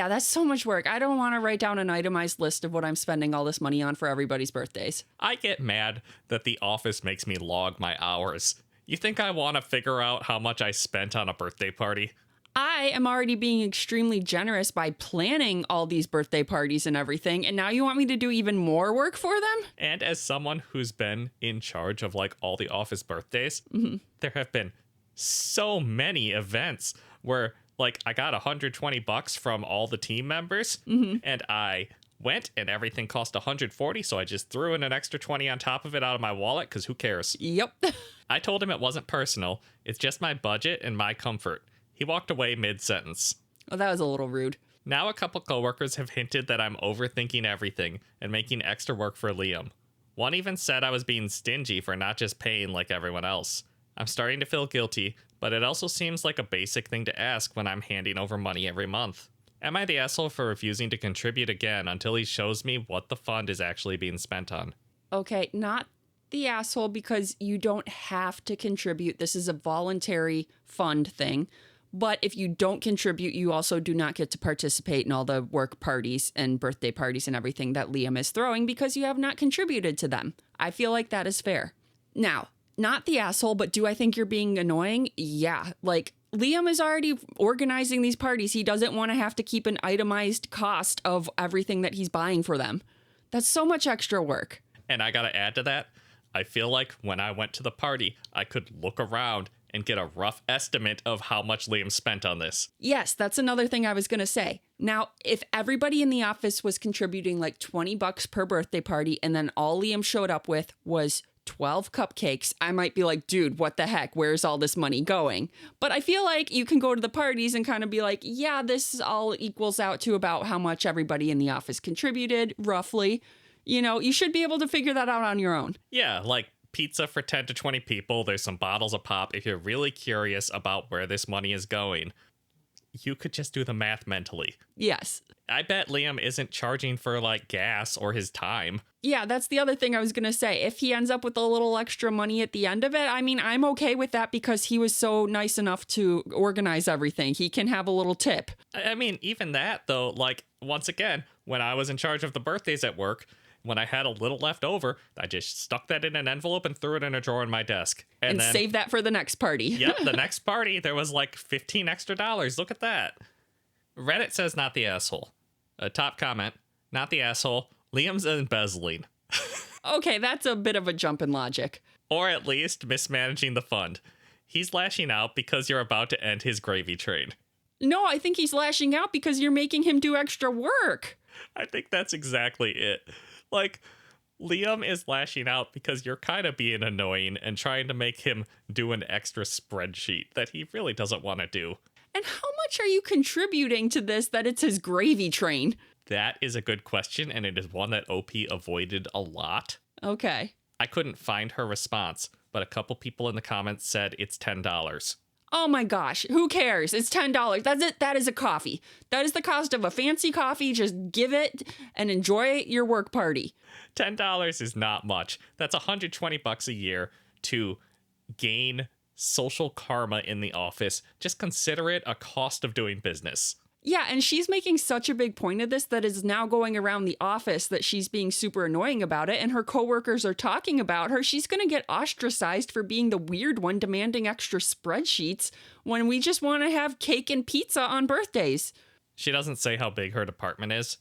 that's so much work. I don't want to write down an itemized list of what I'm spending all this money on for everybody's birthdays. I get mad that the office makes me log my hours. You think I want to figure out how much I spent on a birthday party? I am already being extremely generous by planning all these birthday parties and everything, and now you want me to do even more work for them? And as someone who's been in charge of all the office birthdays, there have been so many events where I got $120 from all the team members, and I went and everything cost $140, so I just threw in an extra 20 on top of it out of my wallet, because who cares? Yep. I told him it wasn't personal, it's just my budget and my comfort. He walked away mid-sentence. Oh, that was a little rude. Now a couple coworkers have hinted that I'm overthinking everything and making extra work for Liam. One even said I was being stingy for not just paying like everyone else. I'm starting to feel guilty, but it also seems like a basic thing to ask when I'm handing over money every month. Am I the asshole for refusing to contribute again until he shows me what the fund is actually being spent on? Okay, not the asshole, because you don't have to contribute. This is a voluntary fund thing. But if you don't contribute, you also do not get to participate in all the work parties and birthday parties and everything that Liam is throwing because you have not contributed to them. I feel like that is fair. Now, not the asshole, but do I think you're being annoying? Yeah. Like, Liam is already organizing these parties. He doesn't want to have to keep an itemized cost of everything that he's buying for them. That's so much extra work. And I gotta add to that, I feel like when I went to the party, I could look around and get a rough estimate of how much Liam spent on this. Yes, that's another thing I was going to say. Now, if everybody in the office was contributing like $20 per birthday party and then all Liam showed up with was 12 cupcakes, I might be like, dude, what the heck? Where's all this money going? But I feel like you can go to the parties and kind of be like, yeah, this all equals out to about how much everybody in the office contributed, roughly. You know, you should be able to figure that out on your own. Yeah, like pizza for 10 to 20 people. There's some bottles of pop. If you're really curious about where this money is going, you could just do the math mentally. Yes. I bet Liam isn't charging for like gas or his time. Yeah, that's the other thing I was going to say. If he ends up with a little extra money at the end of it, I mean, I'm okay with that because he was so nice enough to organize everything. He can have a little tip. I mean, even that though, like, once again, when I was in charge of the birthdays at work, when I had a little left over, I just stuck that in an envelope and threw it in a drawer in my desk. And then save that for the next party. Yep, the next party, there was like $15 extra. Look at that. Reddit says not the asshole. A top comment, not the asshole. Liam's embezzling. Okay, that's a bit of a jump in logic. Or at least mismanaging the fund. He's lashing out because you're about to end his gravy train. No, I think he's lashing out because you're making him do extra work. I think that's exactly it. Like, Liam is lashing out because you're kind of being annoying and trying to make him do an extra spreadsheet that he really doesn't want to do. And how much are you contributing to this that it's his gravy train? That is a good question, and it is one that OP avoided a lot. Okay. I couldn't find her response, but a couple people in the comments said it's $10. Oh my gosh, who cares? It's $10. That's it. That is a coffee. That is the cost of a fancy coffee. Just give it and enjoy your work party. $10 is not much. That's $120 a year to gain social karma in the office. Just consider it a cost of doing business. Yeah, and she's making such a big point of this that is now going around the office that she's being super annoying about it, and her coworkers are talking about her. She's going to get ostracized for being the weird one demanding extra spreadsheets when we just want to have cake and pizza on birthdays. She doesn't say how big her department is,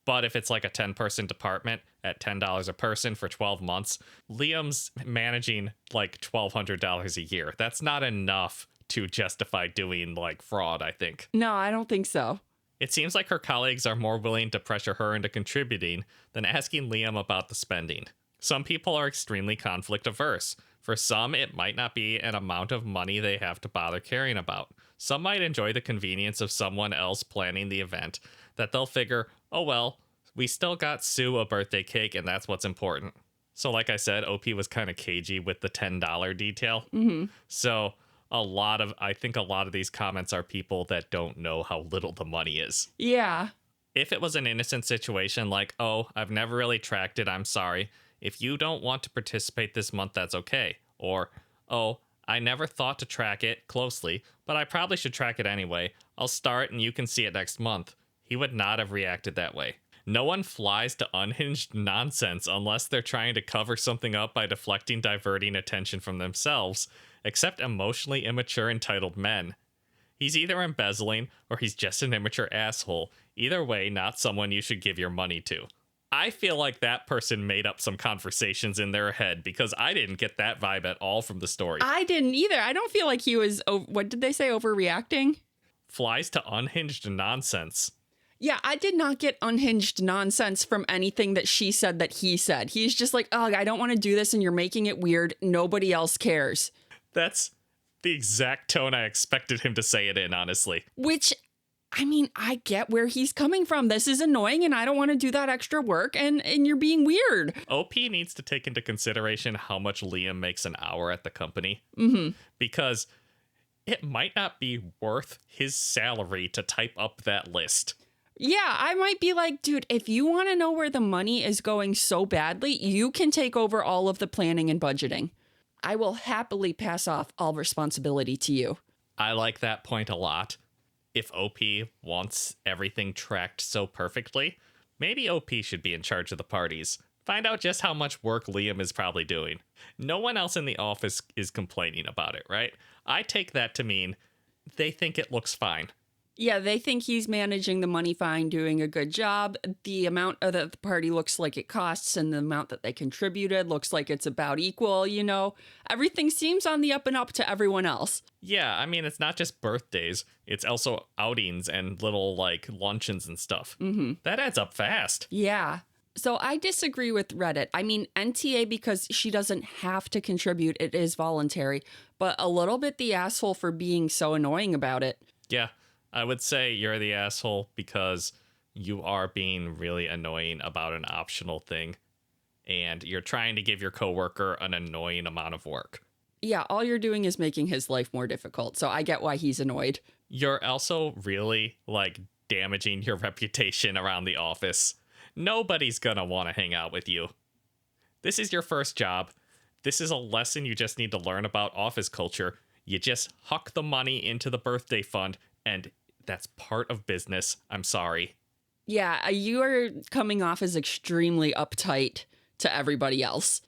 but if it's like a 10-person department at $10 a person for 12 months, Liam's managing like $1,200 a year. That's not enough to justify doing like fraud, I think. No, I don't think so. It seems like her colleagues are more willing to pressure her into contributing than asking Liam about the spending. Some people are extremely conflict averse. For some, it might not be an amount of money they have to bother caring about. Some might enjoy the convenience of someone else planning the event, that they'll figure, oh well, we still got Sue a birthday cake and that's what's important. So like I said, OP was kind of cagey with the $10 detail. So I think a lot of these comments are people that don't know how little the money is. Yeah. If it was an innocent situation like, oh, I've never really tracked it, I'm sorry. If you don't want to participate this month, that's okay. Or, oh, I never thought to track it closely, but I probably should track it anyway. I'll start and you can see it next month. He would not have reacted that way. No one flies to unhinged nonsense unless they're trying to cover something up by deflecting, diverting attention from themselves, except emotionally immature entitled men. He's either embezzling or he's just an immature asshole. Either way, not someone you should give your money to. I feel like that person made up some conversations in their head because I didn't get that vibe at all from the story. I didn't either. I don't feel like he was, what did they say, overreacting? Flies to unhinged nonsense. Yeah, I did not get unhinged nonsense from anything that she said that he said. He's just like, oh, I don't want to do this and you're making it weird. Nobody else cares. That's the exact tone I expected him to say it in, honestly. Which I mean, I get where he's coming from. This is annoying and I don't want to do that extra work and you're being weird. OP needs to take into consideration how much Liam makes an hour at the company. Mm-hmm. Because it might not be worth his salary to type up that list. Yeah, I might be like, dude, if you want to know where the money is going so badly, you can take over all of the planning and budgeting. I will happily pass off all responsibility to you. I like that point a lot. If OP wants everything tracked so perfectly, maybe OP should be in charge of the parties. Find out just how much work Liam is probably doing. No one else in the office is complaining about it, right? I take that to mean they think it looks fine. Yeah, they think he's managing the money fine, doing a good job. The amount of the party looks like it costs and the amount that they contributed looks like it's about equal, you know. Everything seems on the up and up to everyone else. Yeah, I mean, it's not just birthdays. It's also outings and little, like, luncheons and stuff. Mm-hmm. That adds up fast. Yeah. So I disagree with Reddit. I mean, NTA because she doesn't have to contribute. It is voluntary. But a little bit the asshole for being so annoying about it. Yeah. I would say you're the asshole because you are being really annoying about an optional thing and you're trying to give your coworker an annoying amount of work. Yeah, all you're doing is making his life more difficult, so I get why he's annoyed. You're also really, like, damaging your reputation around the office. Nobody's gonna want to hang out with you. This is your first job. This is a lesson you just need to learn about office culture. You just huck the money into the birthday fund and that's part of business. I'm sorry. Yeah, you are coming off as extremely uptight to everybody else.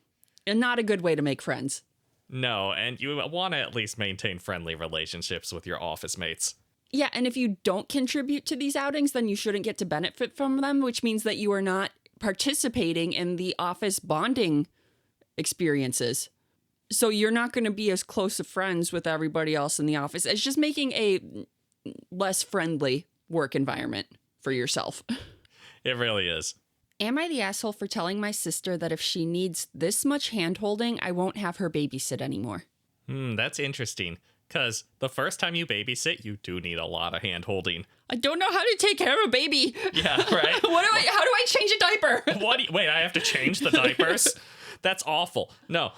And not a good way to make friends. No, and you want to at least maintain friendly relationships with your office mates. Yeah, and if you don't contribute to these outings, then you shouldn't get to benefit from them, which means that you are not participating in the office bonding experiences. So you're not going to be as close of friends with everybody else in the office. It's just making a less friendly work environment for yourself. It really is. Am I the asshole for telling my sister that if she needs this much hand-holding, I won't have her babysit anymore? That's interesting. Because the first time you babysit, you do need a lot of hand-holding. I don't know how to take care of a baby. Yeah, right? How do I change a diaper? Wait, I have to change the diapers? That's awful. No,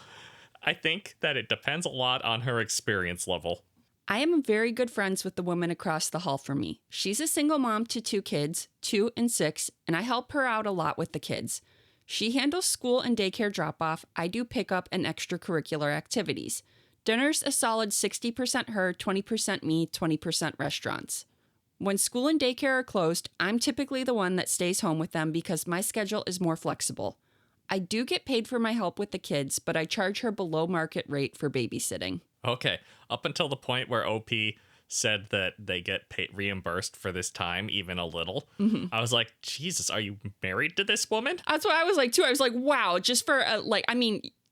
I think that it depends a lot on her experience level. I am very good friends with the woman across the hall from me. She's a single mom to 2 kids, 2 and 6, and I help her out a lot with the kids. She handles school and daycare drop-off. I do pickup and extracurricular activities. Dinner's a solid 60% her, 20% me, 20% restaurants. When school and daycare are closed, I'm typically the one that stays home with them because my schedule is more flexible. I do get paid for my help with the kids, but I charge her below market rate for babysitting. Okay, up until the point where OP said that they get reimbursed for this time, even a little, I was like, Jesus, are you married to this woman? That's what I was like, too. I was like, wow, just for,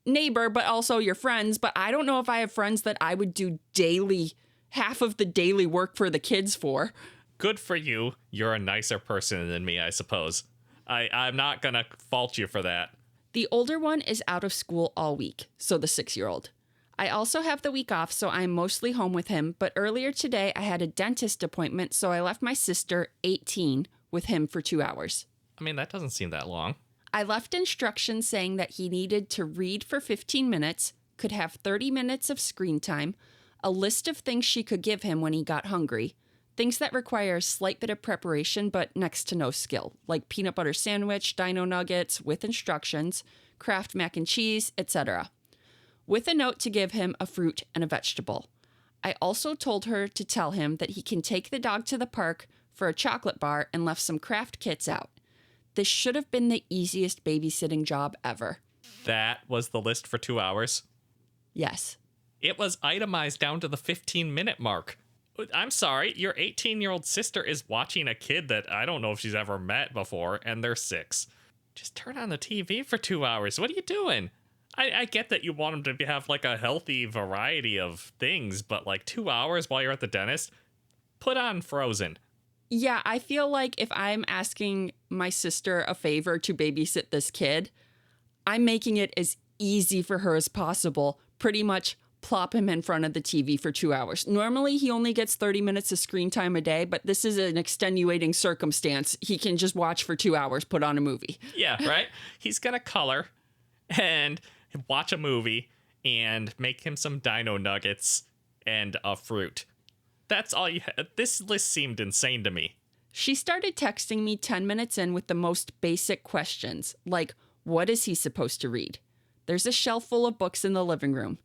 neighbor, but also your friends. But I don't know if I have friends that I would do half of the daily work for the kids for. Good for you. You're a nicer person than me, I suppose. I'm not going to fault you for that. The older one is out of school all week, so the 6-year-old. I also have the week off, so I'm mostly home with him, but earlier today I had a dentist appointment, so I left my sister, 18, with him for 2 hours. I mean, that doesn't seem that long. I left instructions saying that he needed to read for 15 minutes, could have 30 minutes of screen time, a list of things she could give him when he got hungry, things that require a slight bit of preparation but next to no skill, like peanut butter sandwich, dino nuggets with instructions, Kraft mac and cheese, etc., with a note to give him a fruit and a vegetable. I also told her to tell him that he can take the dog to the park for a chocolate bar and left some craft kits out. This should have been the easiest babysitting job ever. That was the list for 2 hours? Yes. It was itemized down to the 15-minute mark. I'm sorry, your 18-year-old sister is watching a kid that I don't know if she's ever met before, and they're 6. Just turn on the TV for 2 hours. What are you doing? I get that you want them to have, like, a healthy variety of things, but, like, 2 hours while you're at the dentist? Put on Frozen. Yeah, I feel like if I'm asking my sister a favor to babysit this kid, I'm making it as easy for her as possible, pretty much plop him in front of the TV for 2 hours. Normally, he only gets 30 minutes of screen time a day, but this is an extenuating circumstance. He can just watch for 2 hours, put on a movie. Yeah, right? He's going to color and watch a movie and make him some dino nuggets and a fruit. That's all you had. This list seemed insane to me. She started texting me 10 minutes in with the most basic questions, like, what is he supposed to read? There's a shelf full of books in the living room.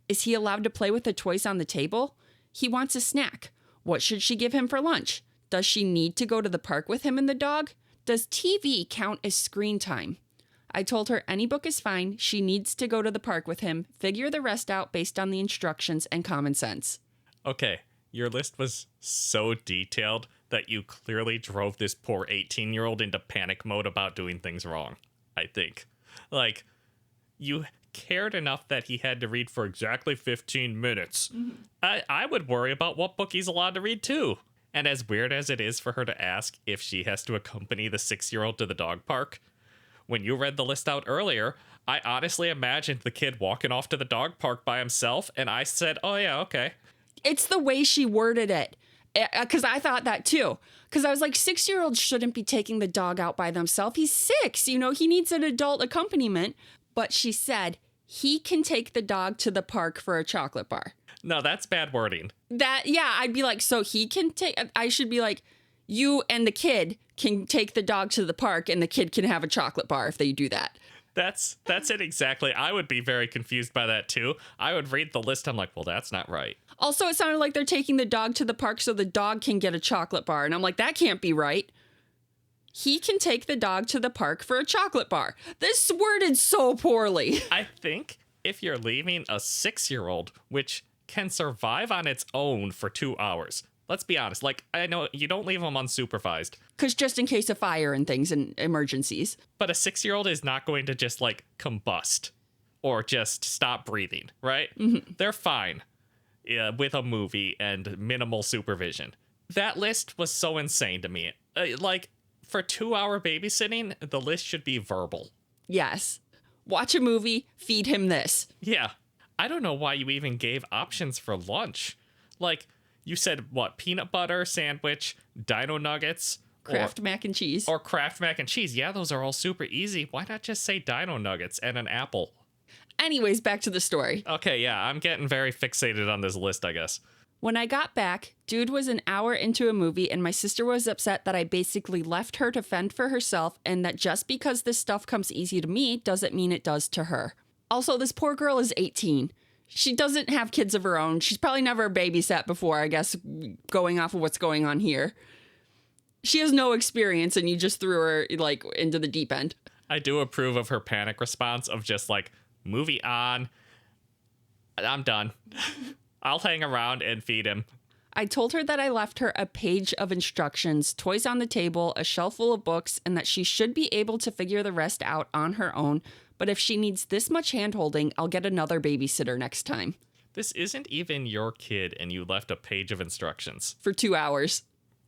Is he allowed to play with the toys on the table? He wants a snack. What should she give him for lunch? Does she need to go to the park with him and the dog? Does TV count as screen time? I told her any book is fine. She needs to go to the park with him, figure the rest out based on the instructions and common sense. Okay, your list was so detailed that you clearly drove this poor 18-year-old into panic mode about doing things wrong, I think. Like, you cared enough that he had to read for exactly 15 minutes. Mm-hmm. I would worry about what book he's allowed to read, too. And as weird as it is for her to ask if she has to accompany the 6-year-old to the dog park, when you read the list out earlier, I honestly imagined the kid walking off to the dog park by himself, and I said, oh yeah, okay. It's the way she worded it. Because I thought that too. Because I was like, 6-year-olds shouldn't be taking the dog out by themselves. He's 6, he needs an adult accompaniment. But she said, he can take the dog to the park for a chocolate bar. No, that's bad wording. I'd be like, so he can take, I should be like, you and the kid can take the dog to the park and the kid can have a chocolate bar if they do that. That's it exactly. I would be very confused by that too. I would read the list. I'm like, well, that's not right. Also, it sounded like they're taking the dog to the park so the dog can get a chocolate bar. And I'm like, that can't be right. He can take the dog to the park for a chocolate bar. This worded so poorly. I think if you're leaving a 6-year-old, which can survive on its own for 2 hours. Let's be honest. Like, I know you don't leave them unsupervised. Because just in case of fire and things and emergencies. But a 6-year-old is not going to just, like, combust or just stop breathing, right? Mm-hmm. They're fine with a movie and minimal supervision. That list was so insane to me. Like, for 2-hour babysitting, the list should be verbal. Yes. Watch a movie, feed him this. Yeah. I don't know why you even gave options for lunch. Like, you said, what, peanut butter sandwich, dino nuggets, Kraft mac and cheese. Or Kraft mac and cheese. Yeah, those are all super easy. Why not just say dino nuggets and an apple? Anyways, back to the story. Okay, yeah, I'm getting very fixated on this list, I guess. When I got back, dude was an hour into a movie and my sister was upset that I basically left her to fend for herself and that just because this stuff comes easy to me doesn't mean it does to her. Also, this poor girl is 18. She doesn't have kids of her own. She's probably never babysat before, I guess, going off of what's going on here. She has no experience and you just threw her, like, into the deep end. I do approve of her panic response of just, like, movie on. I'm done. I'll hang around and feed him. I told her that I left her a page of instructions, toys on the table, a shelf full of books, and that she should be able to figure the rest out on her own. But if she needs this much hand-holding, I'll get another babysitter next time. This isn't even your kid, and you left a page of instructions. For 2 hours.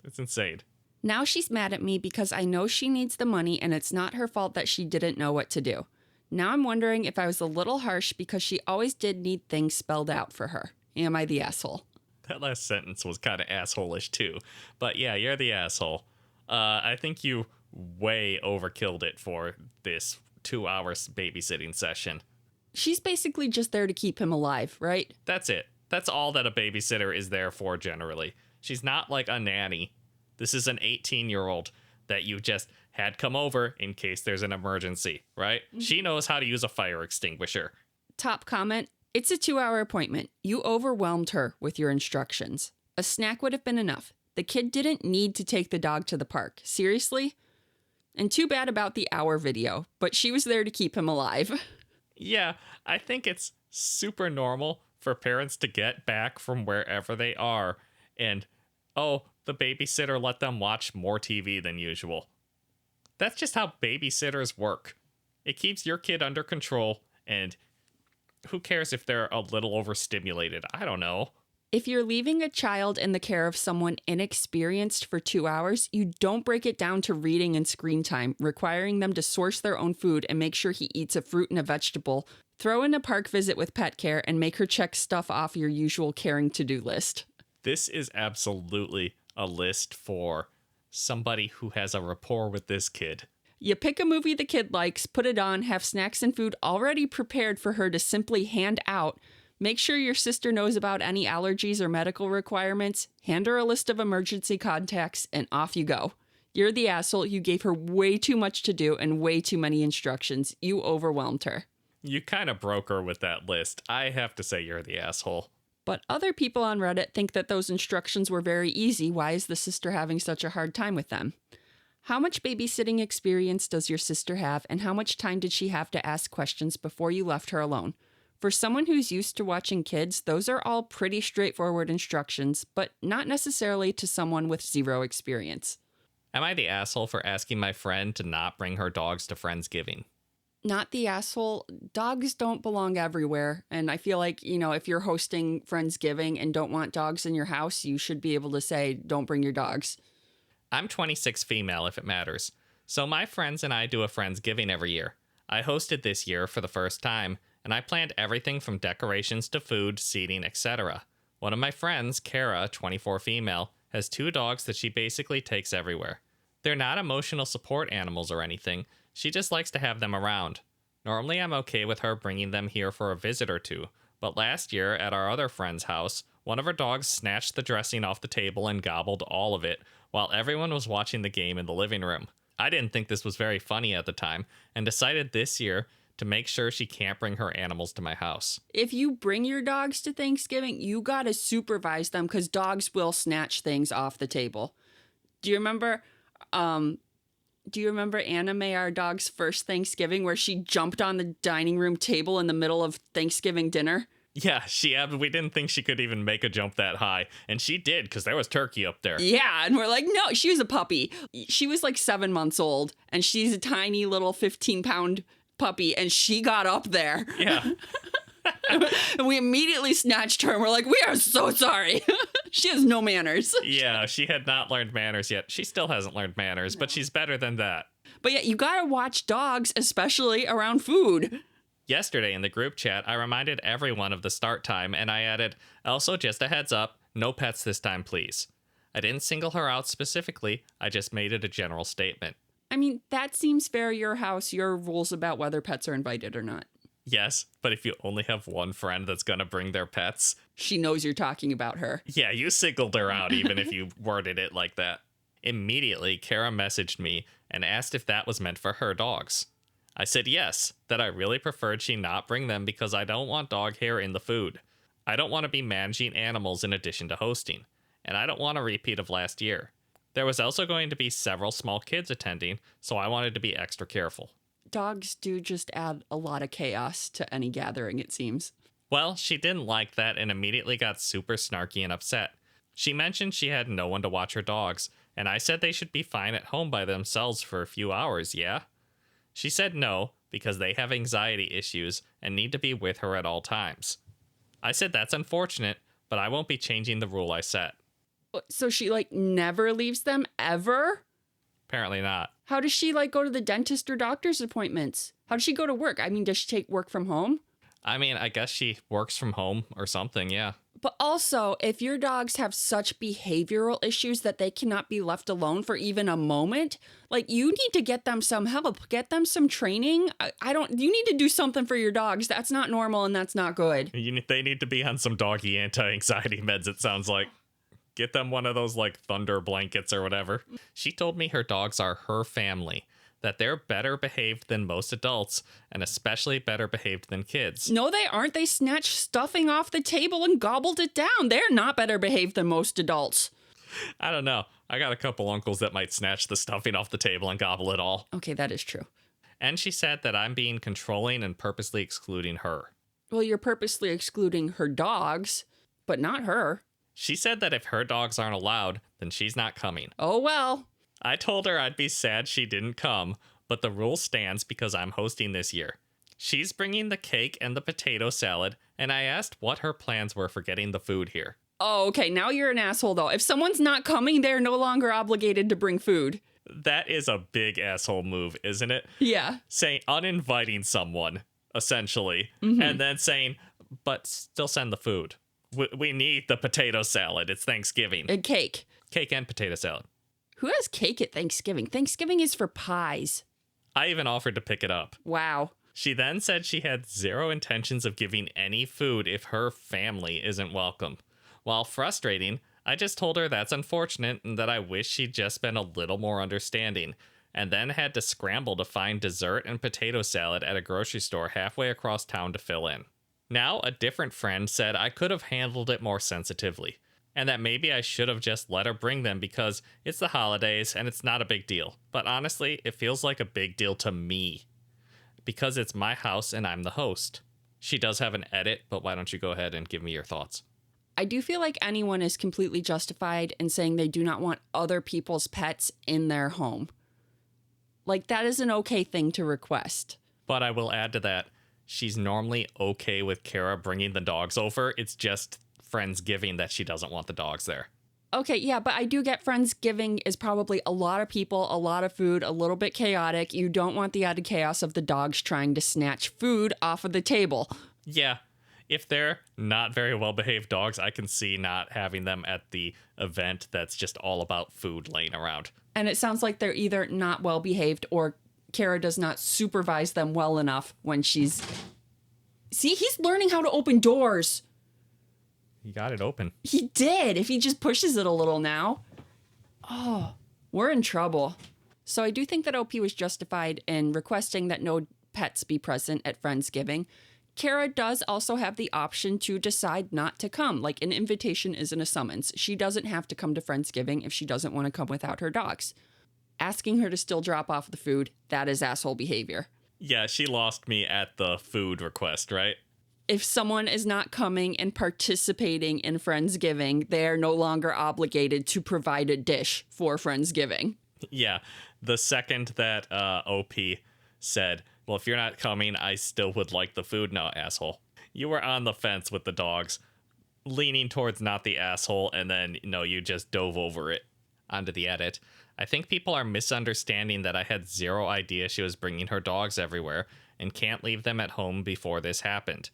It's insane. Now she's mad at me because I know she needs the money, and it's not her fault that she didn't know what to do. Now I'm wondering if I was a little harsh because she always did need things spelled out for her. Am I the asshole? That last sentence was kind of asshole-ish, too. But yeah, you're the asshole. I think you way overkilled it for this 2 hours babysitting session. She's basically just there to keep him alive, right? That's it. That's all that a babysitter is there for generally. She's not like a nanny. This is an 18-year-old that you just had come over in case there's an emergency, right? Mm-hmm. She knows how to use a fire extinguisher. Top comment. It's a 2-hour appointment. You overwhelmed her with your instructions. A snack would have been enough. The kid didn't need to take the dog to the park. Seriously? And too bad about the hour video, but she was there to keep him alive. Yeah, I think it's super normal for parents to get back from wherever they are and, oh, the babysitter let them watch more TV than usual. That's just how babysitters work. It keeps your kid under control, and who cares if they're a little overstimulated? I don't know. If you're leaving a child in the care of someone inexperienced for 2 hours, you don't break it down to reading and screen time, requiring them to source their own food and make sure he eats a fruit and a vegetable. Throw in a park visit with pet care and make her check stuff off your usual caring to-do list. This is absolutely a list for somebody who has a rapport with this kid. You pick a movie the kid likes, put it on, have snacks and food already prepared for her to simply hand out. Make sure your sister knows about any allergies or medical requirements, hand her a list of emergency contacts, and off you go. You're the asshole. You gave her way too much to do and way too many instructions. You overwhelmed her. You kind of broke her with that list. I have to say you're the asshole. But other people on Reddit think that those instructions were very easy. Why is the sister having such a hard time with them? How much babysitting experience does your sister have, and how much time did she have to ask questions before you left her alone? For someone who's used to watching kids, those are all pretty straightforward instructions, but not necessarily to someone with zero experience. Am I the asshole for asking my friend to not bring her dogs to Friendsgiving? Not the asshole. Dogs don't belong everywhere. And I feel like, if you're hosting Friendsgiving and don't want dogs in your house, you should be able to say, don't bring your dogs. I'm 26 female if it matters. So my friends and I do a Friendsgiving every year. I hosted this year for the first time, and I planned everything from decorations to food, seating, etc. One of my friends, Kara, 24 female, has 2 dogs that she basically takes everywhere. They're not emotional support animals or anything. She just likes to have them around. Normally I'm okay with her bringing them here for a visit or two, but last year at our other friend's house, one of her dogs snatched the dressing off the table and gobbled all of it while everyone was watching the game in the living room. I didn't think this was very funny at the time and decided this year to make sure she can't bring her animals to my house. If you bring your dogs to Thanksgiving, you gotta supervise them because dogs will snatch things off the table. Do you remember Anna May, our dog's first Thanksgiving, where she jumped on the dining room table in the middle of Thanksgiving dinner? Yeah, we didn't think she could even make a jump that high, and she did because there was turkey up there. Yeah, and we're like, no, she was a puppy. She was like 7 months old, and she's a tiny little 15-pound puppy, and she got up there. Yeah. And we immediately snatched her, and we're like, we are so sorry. She has no manners. Yeah, she had not learned manners yet. She still hasn't learned manners, but she's better than that. But yeah, you gotta watch dogs, especially around food. Yesterday in the group chat, I reminded everyone of the start time, and I added, also just a heads up, no pets this time, please. I didn't single her out specifically, I just made it a general statement. I mean, that seems fair. Your house, your rules about whether pets are invited or not. Yes, but if you only have one friend that's gonna bring their pets... She knows you're talking about her. Yeah, you singled her out even if you worded it like that. Immediately, Kara messaged me and asked if that was meant for her dogs. I said yes, that I really preferred she not bring them because I don't want dog hair in the food. I don't want to be managing animals in addition to hosting, and I don't want a repeat of last year. There was also going to be several small kids attending, so I wanted to be extra careful. Dogs do just add a lot of chaos to any gathering, it seems. Well, she didn't like that and immediately got super snarky and upset. She mentioned she had no one to watch her dogs, and I said they should be fine at home by themselves for a few hours, yeah? She said no, because they have anxiety issues and need to be with her at all times. I said that's unfortunate, but I won't be changing the rule I set. So she, never leaves them, ever? Apparently not. How does she, go to the dentist or doctor's appointments? How does she go to work? I mean, does she take work from home? I mean, I guess she works from home or something, yeah. But also, if your dogs have such behavioral issues that they cannot be left alone for even a moment, you need to get them some help, get them some training. You need to do something for your dogs. That's not normal and that's not good. They need to be on some doggy anti-anxiety meds, it sounds like. Get them one of those, thunder blankets or whatever. She told me her dogs are her family, that they're better behaved than most adults, and especially better behaved than kids. No, they aren't. They snatched stuffing off the table and gobbled it down. They're not better behaved than most adults. I don't know. I got a couple uncles that might snatch the stuffing off the table and gobble it all. Okay, that is true. And she said that I'm being controlling and purposely excluding her. Well, you're purposely excluding her dogs, but not her. She said that if her dogs aren't allowed, then she's not coming. Oh, well. I told her I'd be sad she didn't come, but the rule stands because I'm hosting this year. She's bringing the cake and the potato salad, and I asked what her plans were for getting the food here. Oh, okay. Now you're an asshole, though. If someone's not coming, they're no longer obligated to bring food. That is a big asshole move, isn't it? Yeah. Saying, uninviting someone, essentially, and then saying, but still send the food. We need the potato salad. It's Thanksgiving. And cake. Cake and potato salad. Who has cake at Thanksgiving? Thanksgiving is for pies. I even offered to pick it up. Wow. She then said she had zero intentions of giving any food if her family isn't welcome. While frustrating, I just told her that's unfortunate and that I wish she'd just been a little more understanding, and then had to scramble to find dessert and potato salad at a grocery store halfway across town to fill in. Now, a different friend said I could have handled it more sensitively, and that maybe I should have just let her bring them because it's the holidays and it's not a big deal. But honestly, it feels like a big deal to me, because it's my house and I'm the host. She does have an edit, but why don't you go ahead and give me your thoughts? I do feel like anyone is completely justified in saying they do not want other people's pets in their home. Like, that is an okay thing to request. But I will add to that, she's normally okay with Kara bringing the dogs over. It's just Friendsgiving that she doesn't want the dogs there. Okay, yeah, but I do get Friendsgiving is probably a lot of people, a lot of food, a little bit chaotic. You don't want the added chaos of the dogs trying to snatch food off of the table. Yeah. If they're not very well-behaved dogs, I can see not having them at the event that's just all about food laying around. And it sounds like they're either not well-behaved or Kara does not supervise them well enough when she's... See, he's learning how to open doors. He got it open. He did. If he just pushes it a little now. Oh, we're in trouble. So I do think that OP was justified in requesting that no pets be present at Friendsgiving. Kara does also have the option to decide not to come. Like, an invitation isn't a summons. She doesn't have to come to Friendsgiving if she doesn't want to come without her dogs. Asking her to still drop off the food, that is asshole behavior. Yeah, she lost me at the food request, right? If someone is not coming and participating in Friendsgiving, they are no longer obligated to provide a dish for Friendsgiving. Yeah, the second that OP said, well, if you're not coming, I still would like the food. No, asshole. You were on the fence with the dogs, leaning towards not the asshole, and then, you just dove over it. Onto the edit. I think people are misunderstanding that I had zero idea she was bringing her dogs everywhere and can't leave them at home before this happened.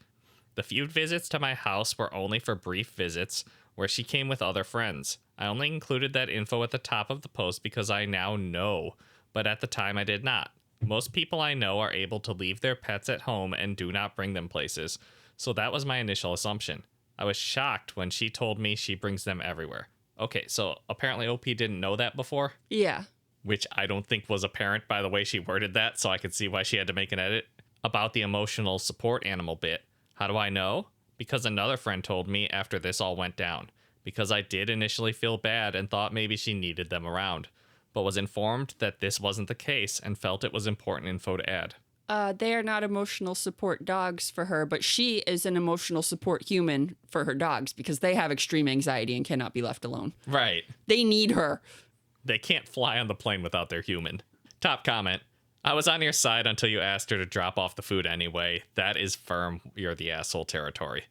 The few visits to my house were only for brief visits where she came with other friends. I only included that info at the top of the post because I now know, but at the time I did not. Most people I know are able to leave their pets at home and do not bring them places, so that was my initial assumption. I was shocked when she told me she brings them everywhere. Okay, so apparently OP didn't know that before? Yeah. Which I don't think was apparent by the way she worded that, so I could see why she had to make an edit. About the emotional support animal bit. How do I know? Because another friend told me after this all went down. Because I did initially feel bad and thought maybe she needed them around, but was informed that this wasn't the case and felt it was important info to add. They are not emotional support dogs for her, but she is an emotional support human for her dogs because they have extreme anxiety and cannot be left alone. Right. They need her. They can't fly on the plane without their human. Top comment. I was on your side until you asked her to drop off the food anyway. That is firm. You're the asshole territory.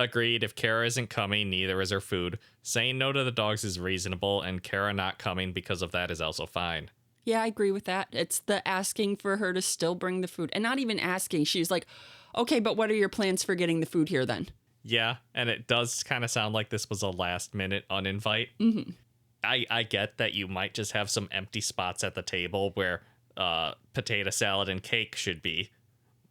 Agreed, if Kara isn't coming, neither is her food. Saying no to the dogs is reasonable, and Kara not coming because of that is also fine. Yeah, I agree with that. It's the asking for her to still bring the food. And not even asking. She's like, okay, but what are your plans for getting the food here then? Yeah, and it does kind of sound like this was a last-minute uninvite. Mm-hmm. I get that you might just have some empty spots at the table where potato salad and cake should be,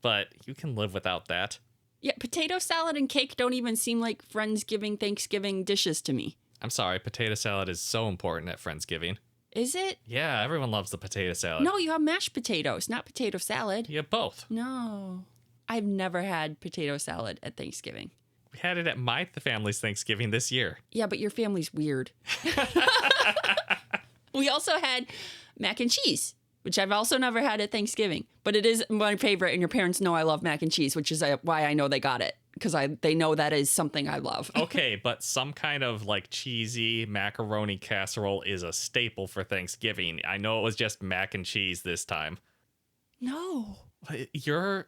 but you can live without that. Yeah, potato salad and cake don't even seem like Friendsgiving, Thanksgiving dishes to me. I'm sorry, potato salad is so important at Friendsgiving. Is it? Yeah, everyone loves the potato salad. No, you have mashed potatoes, not potato salad. You have both. No. I've never had potato salad at Thanksgiving. We had it at my family's Thanksgiving this year. Yeah, but your family's weird. We also had mac and cheese, which I've also never had at Thanksgiving. But it is my favorite, and your parents know I love mac and cheese, which is why I know they got it. Because they know that is something I love. Okay, but some kind of like cheesy macaroni casserole is a staple for Thanksgiving. I know it was just mac and cheese this time. No. You're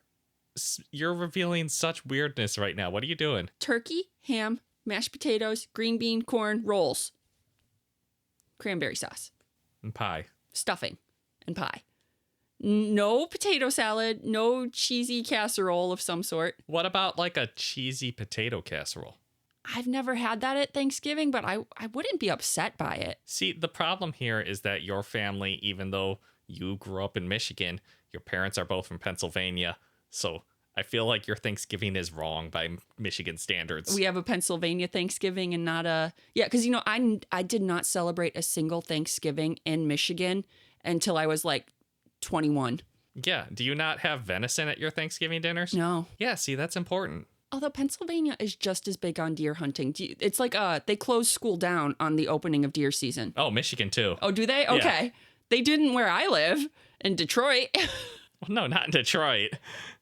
revealing such weirdness right now. What are you doing? Turkey, ham, mashed potatoes, green bean, corn, rolls, cranberry sauce, And pie. stuffing, and pie. No potato salad, no cheesy casserole of some sort. What about like a cheesy potato casserole? I've never had that at Thanksgiving, but I wouldn't be upset by it. See, the problem here is that your family, even though you grew up in Michigan, your parents are both from Pennsylvania. So I feel like your Thanksgiving is wrong by Michigan standards. We have a Pennsylvania Thanksgiving and not a... Yeah, because, you know, I did not celebrate a single Thanksgiving in Michigan until I was like 21. Yeah. Do you not have venison at your Thanksgiving dinners? No. Yeah, see, that's important. Although Pennsylvania is just as big on deer hunting. It's like they closed school down on the opening of deer season. Oh, Michigan too. Oh, do they? Okay. Yeah. They didn't where I live, in Detroit. Well, no, not in Detroit.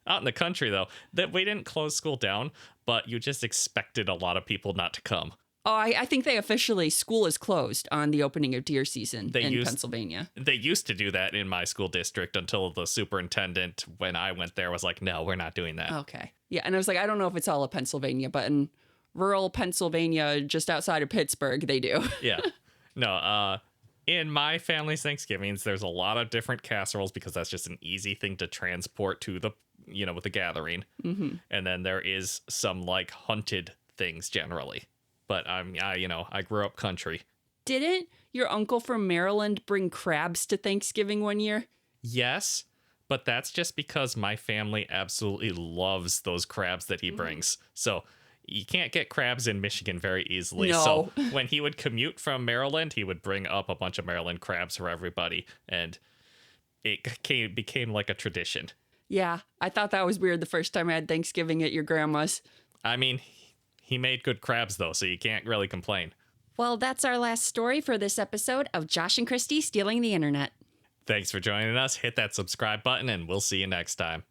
Out in the country, though. That we didn't close school down, but you just expected a lot of people not to come. Oh, I think they officially, school is closed on the opening of deer season in Pennsylvania. They used to do that in my school district until the superintendent, when I went there, was like, no, we're not doing that. Okay. Yeah, and I was like, I don't know if it's all of Pennsylvania, but in rural Pennsylvania, just outside of Pittsburgh, they do. Yeah. No, in my family's Thanksgivings, there's a lot of different casseroles because that's just an easy thing to transport to the, with the gathering. Mm-hmm. And then there is some like hunted things generally. But I grew up country. Didn't your uncle from Maryland bring crabs to Thanksgiving one year? Yes, but that's just because my family absolutely loves those crabs that he brings. So you can't get crabs in Michigan very easily. No. So when he would commute from Maryland, he would bring up a bunch of Maryland crabs for everybody. And it became like a tradition. Yeah, I thought that was weird the first time I had Thanksgiving at your grandma's. I mean, he made good crabs, though, so you can't really complain. Well, that's our last story for this episode of Josh and Kristie Stealing the Internet. Thanks for joining us. Hit that subscribe button, and we'll see you next time.